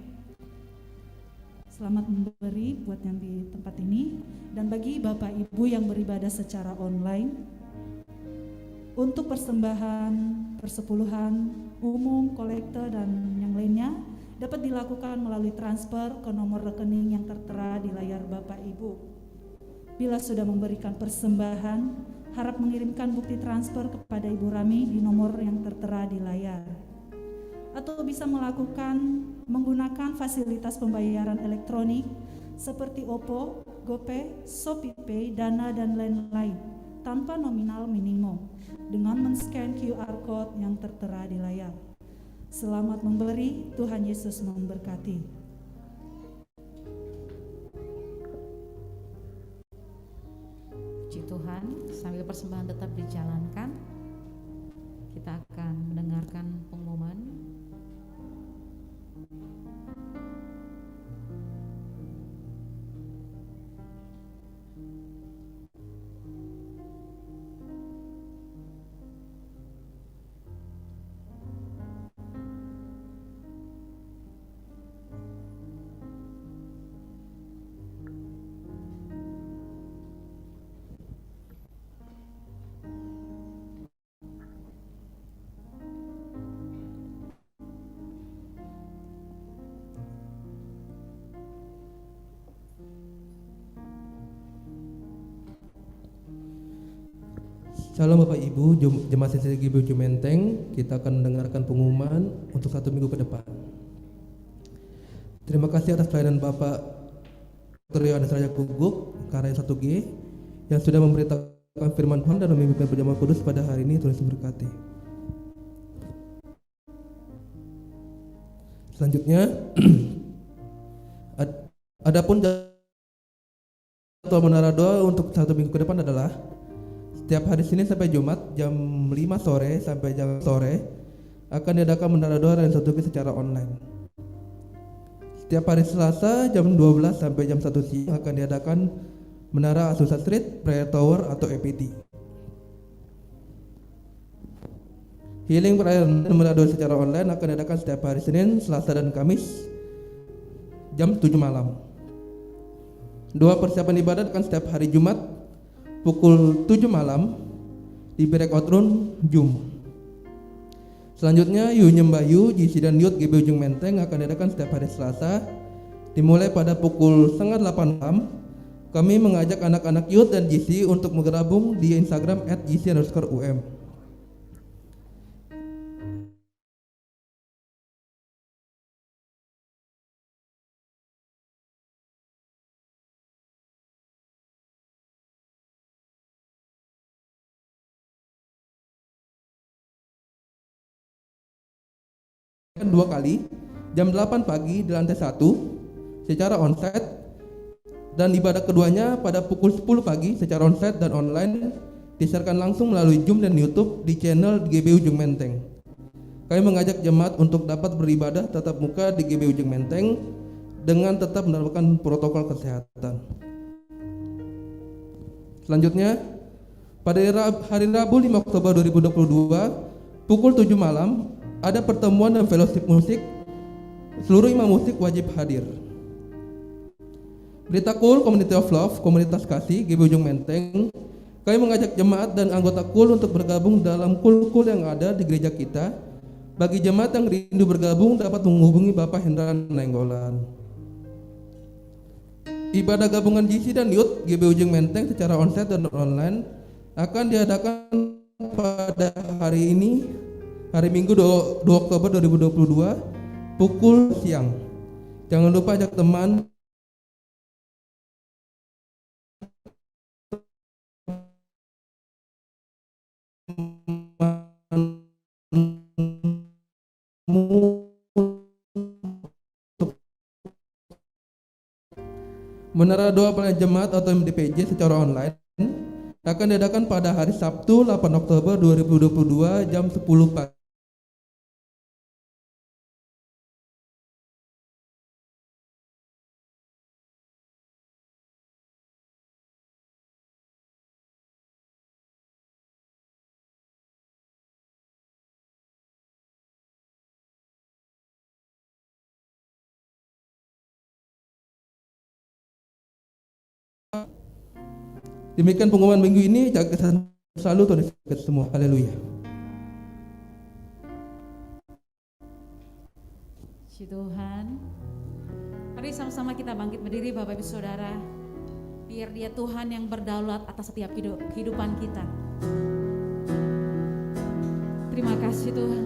Selamat memberi buat yang di tempat ini, dan bagi Bapak Ibu yang beribadah secara online, untuk persembahan, persepuluhan, umum, kolektor dan yang lainnya dapat dilakukan melalui transfer ke nomor rekening yang tertera di layar Bapak Ibu. Bila sudah memberikan persembahan, harap mengirimkan bukti transfer kepada Ibu Rami di nomor yang tertera di layar. Atau bisa menggunakan fasilitas pembayaran elektronik seperti OPPO, GoPay, ShopeePay, Dana dan lain-lain tanpa nominal minimum dengan men-scan QR Code yang tertera di layar. Selamat memberi, Tuhan Yesus memberkati. Puji Tuhan, sambil persembahan tetap dijalankan, kita akan mendengarkan pengumuman. Shalom Bapak Ibu, Jemaat CCC GBU Ujung Menteng, kita akan mendengarkan pengumuman untuk 1 minggu ke depan. Terima kasih atas pelayanan Bapak Dr. Yohanes Raja Kuguk, Karya 1G, yang sudah memberitakan firman Tuhan dan memimpin perjamuan kudus pada hari ini. Tuhan Yesus berkati. Selanjutnya, adapun jadwal menara doa untuk 1 minggu ke depan adalah setiap hari Senin sampai Jumat jam 5 sore sampai jam sore akan diadakan menara doa dan 1G secara online. Setiap hari Selasa jam 12 sampai jam 1 siang akan diadakan menara Azusa Street, Prayer Tower atau EPT. Healing prayer dan menara doa secara online akan diadakan setiap hari Senin, Selasa dan Kamis jam 7 malam. Doa persiapan ibadat akan setiap hari Jumat pukul 7 malam di breakout room Zoom. Selanjutnya Yu Nyembayu, GC dan Youth GBU Ujung Menteng akan diadakan setiap hari Selasa dimulai pada pukul 7:30 malam. Kami mengajak anak-anak Youth dan GC untuk bergabung di Instagram @gc_um. Dua kali jam 8 pagi di lantai 1 secara onsite, dan ibadah keduanya pada pukul 10 pagi secara onsite dan online disiarkan langsung melalui Zoom dan YouTube di channel GBU Ujung Menteng. Kami mengajak jemaat untuk dapat beribadah tatap muka di GBI Ujung Menteng dengan tetap menerapkan protokol kesehatan. Selanjutnya, pada hari Rabu 5 Oktober 2022 pukul 7 malam ada pertemuan dan fellowship musik. Seluruh imam musik wajib hadir. Berita KUL Community of Love, Komunitas Kasih GBI Ujung Menteng, kami mengajak jemaat dan anggota KUL untuk bergabung dalam KUL-KUL yang ada di gereja kita. Bagi jemaat yang rindu bergabung dapat menghubungi Bapak Hendra Nainggolan. Ibadah gabungan GC dan Youth GBI Ujung Menteng secara onsite dan online akan diadakan pada hari ini, hari Minggu 2 Oktober 2022 pukul siang. Jangan lupa ajak teman Menara Doa Pelayanan Jemaat atau MDPJ secara online akan diadakan pada hari Sabtu 8 Oktober 2022 jam 10 pagi. Demikian pengumuman minggu ini. Jaga kesehatan selalu, Tuhan Yesus semua. Haleluya. Puji Tuhan. Mari sama-sama kita bangkit berdiri Bapak Ibu Saudara. Biar Dia Tuhan yang berdaulat atas setiap kehidupan kita. Terima kasih Tuhan.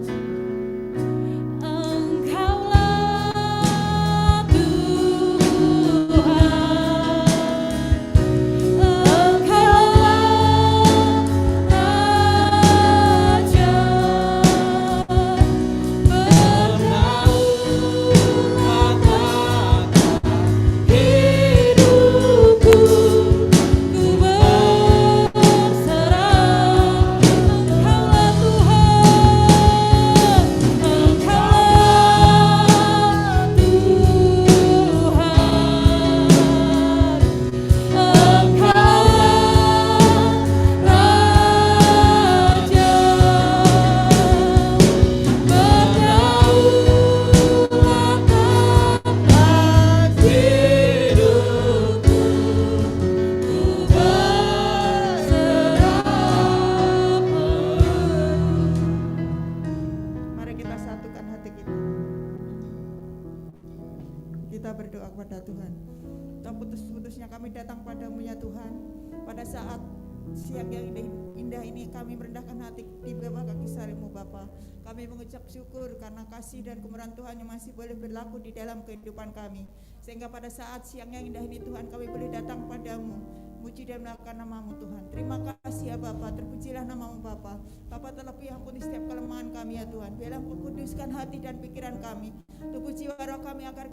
Syukur karena kasih dan kemurahan Tuhan yang masih boleh berlaku di dalam kehidupan kami, sehingga pada saat siang yang indah ini Tuhan kami boleh datang padamu, muji dan melakukan namamu Tuhan. Terima kasih ya Bapa, terpujilah namamu Bapa. Bapa terlebih ampuni setiap kelemahan kami ya Tuhan. Biarlah Engkau kuduskan hati dan pikiran kami, tubuh jiwa roh kami agar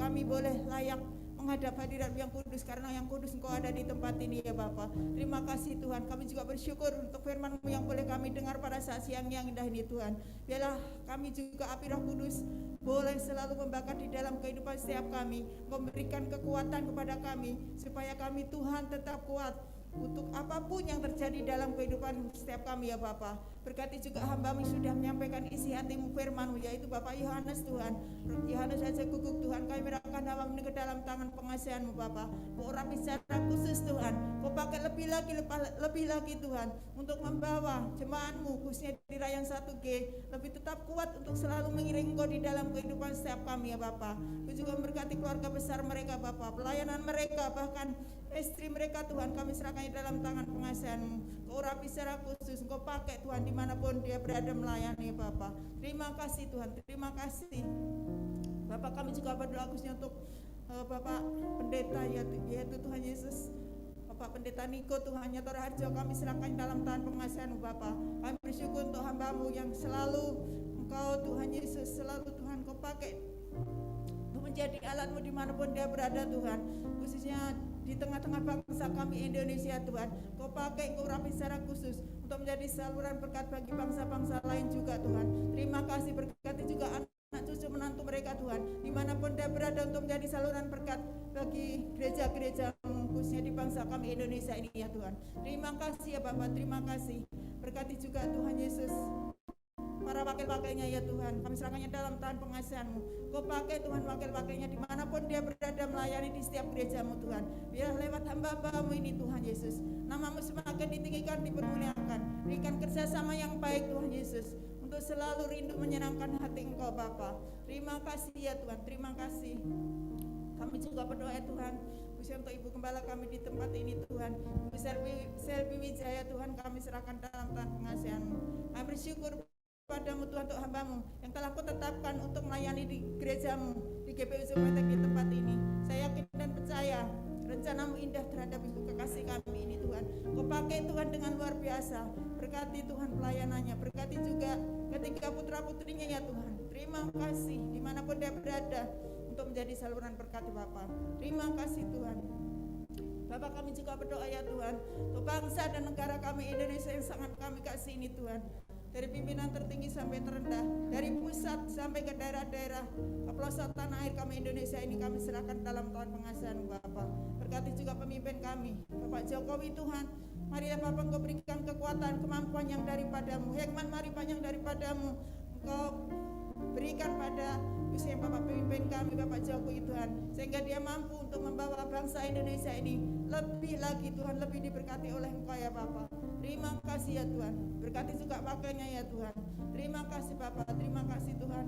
kami boleh layak menghadap hadirat yang kudus, karena yang kudus Engkau ada di tempat ini ya Bapa. Terima kasih Tuhan, kami juga bersyukur untuk firman-Mu yang boleh kami dengar pada saat siang yang indah ini Tuhan. Biarlah kami juga api Roh Kudus boleh selalu membakar di dalam kehidupan setiap kami, memberikan kekuatan kepada kami supaya kami Tuhan tetap kuat untuk apapun yang terjadi dalam kehidupan setiap kami ya Bapa. Berkati juga hamba-Mu sudah menyampaikan isi hati-Mu firman-Mu, yaitu Bapak Yohanes Tuhan. Yohanes saja guguk Tuhan, kami menyerahkan hamba-Mu ke dalam tangan pengasihan-Mu Bapa. Kau urapi secara khusus Tuhan, Kau pakai lebih lagi Tuhan untuk membawa jemaat-Mu khususnya di Rayang 1G lebih tetap kuat untuk selalu mengiring Engkau di dalam kehidupan setiap kami ya Bapa. Kau juga memberkati keluarga besar mereka Bapa, pelayanan mereka, bahkan istri mereka Tuhan, kami serahkan di dalam tangan pengasihan-Mu. Kau urapi secara khusus, Kau pakai Tuhan dimanapun dia berada melayani Bapa. Terima kasih Tuhan, terima kasih Bapak. Kami juga berdoa khususnya untuk Bapak Pendeta yaitu Tuhan Yesus, Bapak Pendeta Niko Tuhan Nyator Harjo, kami serahkan dalam tangan pengasihan-Mu Bapak. Kami bersyukur untuk hamba-Mu yang selalu Engkau Tuhan Yesus, selalu Tuhan Kau pakai menjadi alat-Mu dimanapun dia berada Tuhan, khususnya di tengah-tengah bangsa kami Indonesia Tuhan. Kau pakai, Kau urapi secara khusus untuk menjadi saluran berkat bagi bangsa-bangsa lain juga Tuhan. Terima kasih, berkati juga anak cucu menantu mereka Tuhan, dimanapun dia berada untuk menjadi saluran berkat bagi gereja-gereja khususnya di bangsa kami Indonesia ini ya Tuhan. Terima kasih ya Bapak, terima kasih. Berkati juga Tuhan Yesus para wakil-wakilnya ya Tuhan, kami serahkannya dalam tangan pengasihan-Mu. Kau pakai Tuhan wakil-wakilnya dimanapun dia berada melayani di setiap gereja-Mu Tuhan. Biar lewat hamba-hamba-Mu ini Tuhan Yesus, nama-Mu semakin ditinggikan, dipermuliakan. Berikan kerjasama yang baik Tuhan Yesus, untuk selalu rindu menyenangkan hati Engkau Bapa. Terima kasih ya Tuhan, terima kasih. Kami juga berdoa ya Tuhan, khususnya untuk Ibu Gembala kami di tempat ini Tuhan, Ibu Selvi Wijaya Tuhan, kami serahkan dalam tangan pengasihan-Mu. Kami bersyukur padamu Tuhan untuk hamba-Mu yang telah Kau tetapkan untuk melayani di gereja-Mu, di GPU Sumetek di tempat ini. Saya yakin dan percaya rencana-Mu indah terhadap ibu kekasih kami ini Tuhan. Kau pakai Tuhan dengan luar biasa. Berkati Tuhan pelayanannya, berkati juga ketiga putra-putrinya ya Tuhan. Terima kasih dimanapun dia berada untuk menjadi saluran berkat Bapa. Terima kasih Tuhan. Bapak, kami juga berdoa ya Tuhan untuk bangsa dan negara kami Indonesia yang sangat kami kasih ini Tuhan. Dari pimpinan tertinggi sampai terendah, dari pusat sampai ke daerah-daerah, ke pelosok tanah air kami Indonesia ini kami serahkan dalam tangan pengasihan Bapak. Berkati juga pemimpin kami, Bapak Jokowi Tuhan. Mari ya Bapak, Engkau berikan kekuatan, kemampuan yang daripadamu, hikmat marifat yang daripadamu. Engkau berikan pada usia Bapak pemimpin kami, Bapak Jokowi Tuhan, sehingga dia mampu untuk membawa bangsa Indonesia ini lebih lagi Tuhan, lebih diberkati oleh Engkau ya Bapak. Terima kasih ya Tuhan, berkati juga pakainya ya Tuhan. Terima kasih Bapak, terima kasih Tuhan.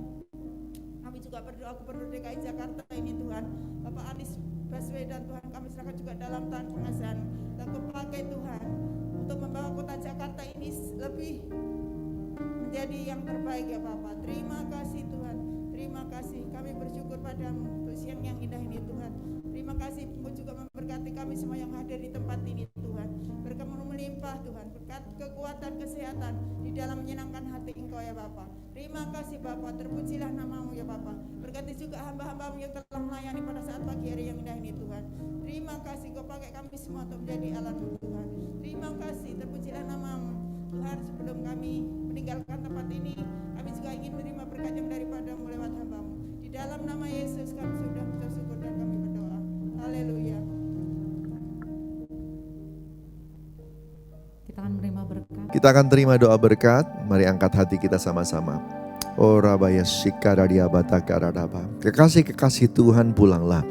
Kami juga berdoa Gubernur DKI Jakarta ini Tuhan, Bapak Anies Baswedan Tuhan, kami serahkan juga dalam tangan pengasihan dan Kau pakai Tuhan untuk membawa kota Jakarta ini lebih menjadi yang terbaik ya Bapak. Terima kasih Tuhan, terima kasih. Kami bersyukur padamu untuk siang yang indah ini Tuhan. Terima kasih Engkau juga memberkati kami semua yang hadir di tempat ini Tuhan. Berkat melimpah Tuhan, berkat kekuatan, kesehatan di dalam menyenangkan hati Engkau ya Bapa. Terima kasih Bapa, terpujilah nama-Mu ya Bapa. Berkati juga hamba-hamba-Mu yang telah melayani pada saat pagi hari yang indah ini Tuhan. Terima kasih Kau pakai kami semua untuk menjadi alat-Mu Tuhan. Terima kasih, terpujilah nama-Mu Tuhan. Sebelum kami meninggalkan tempat ini, kami juga ingin menerima berkat yang daripada-Mu lewat hamba-Mu. Di dalam nama Yesus kami sudah mengucap syukur dan kami berdoa. Haleluya. Kita akan menerima berkat. Kita akan terima doa berkat. Mari angkat hati kita sama-sama. Oh Rabaya Shikaradia Batakaradaba. Kekasih-kekasih Tuhan, pulanglah.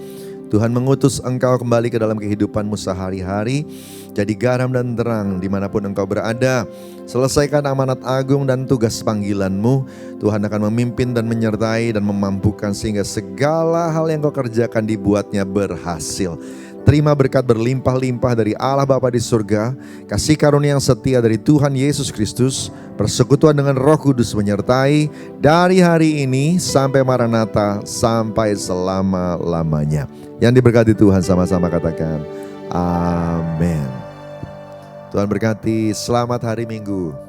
Tuhan mengutus engkau kembali ke dalam kehidupanmu sehari-hari. Jadi garam dan terang dimanapun engkau berada. Selesaikan amanat agung dan tugas panggilanmu. Tuhan akan memimpin dan menyertai dan memampukan sehingga segala hal yang kau kerjakan dibuatnya berhasil. Terima berkat berlimpah-limpah dari Allah Bapa di surga, kasih karunia yang setia dari Tuhan Yesus Kristus, persekutuan dengan Roh Kudus menyertai dari hari ini sampai Maranatha, sampai selama-lamanya. Yang diberkati Tuhan sama-sama katakan amin. Tuhan berkati, selamat hari Minggu.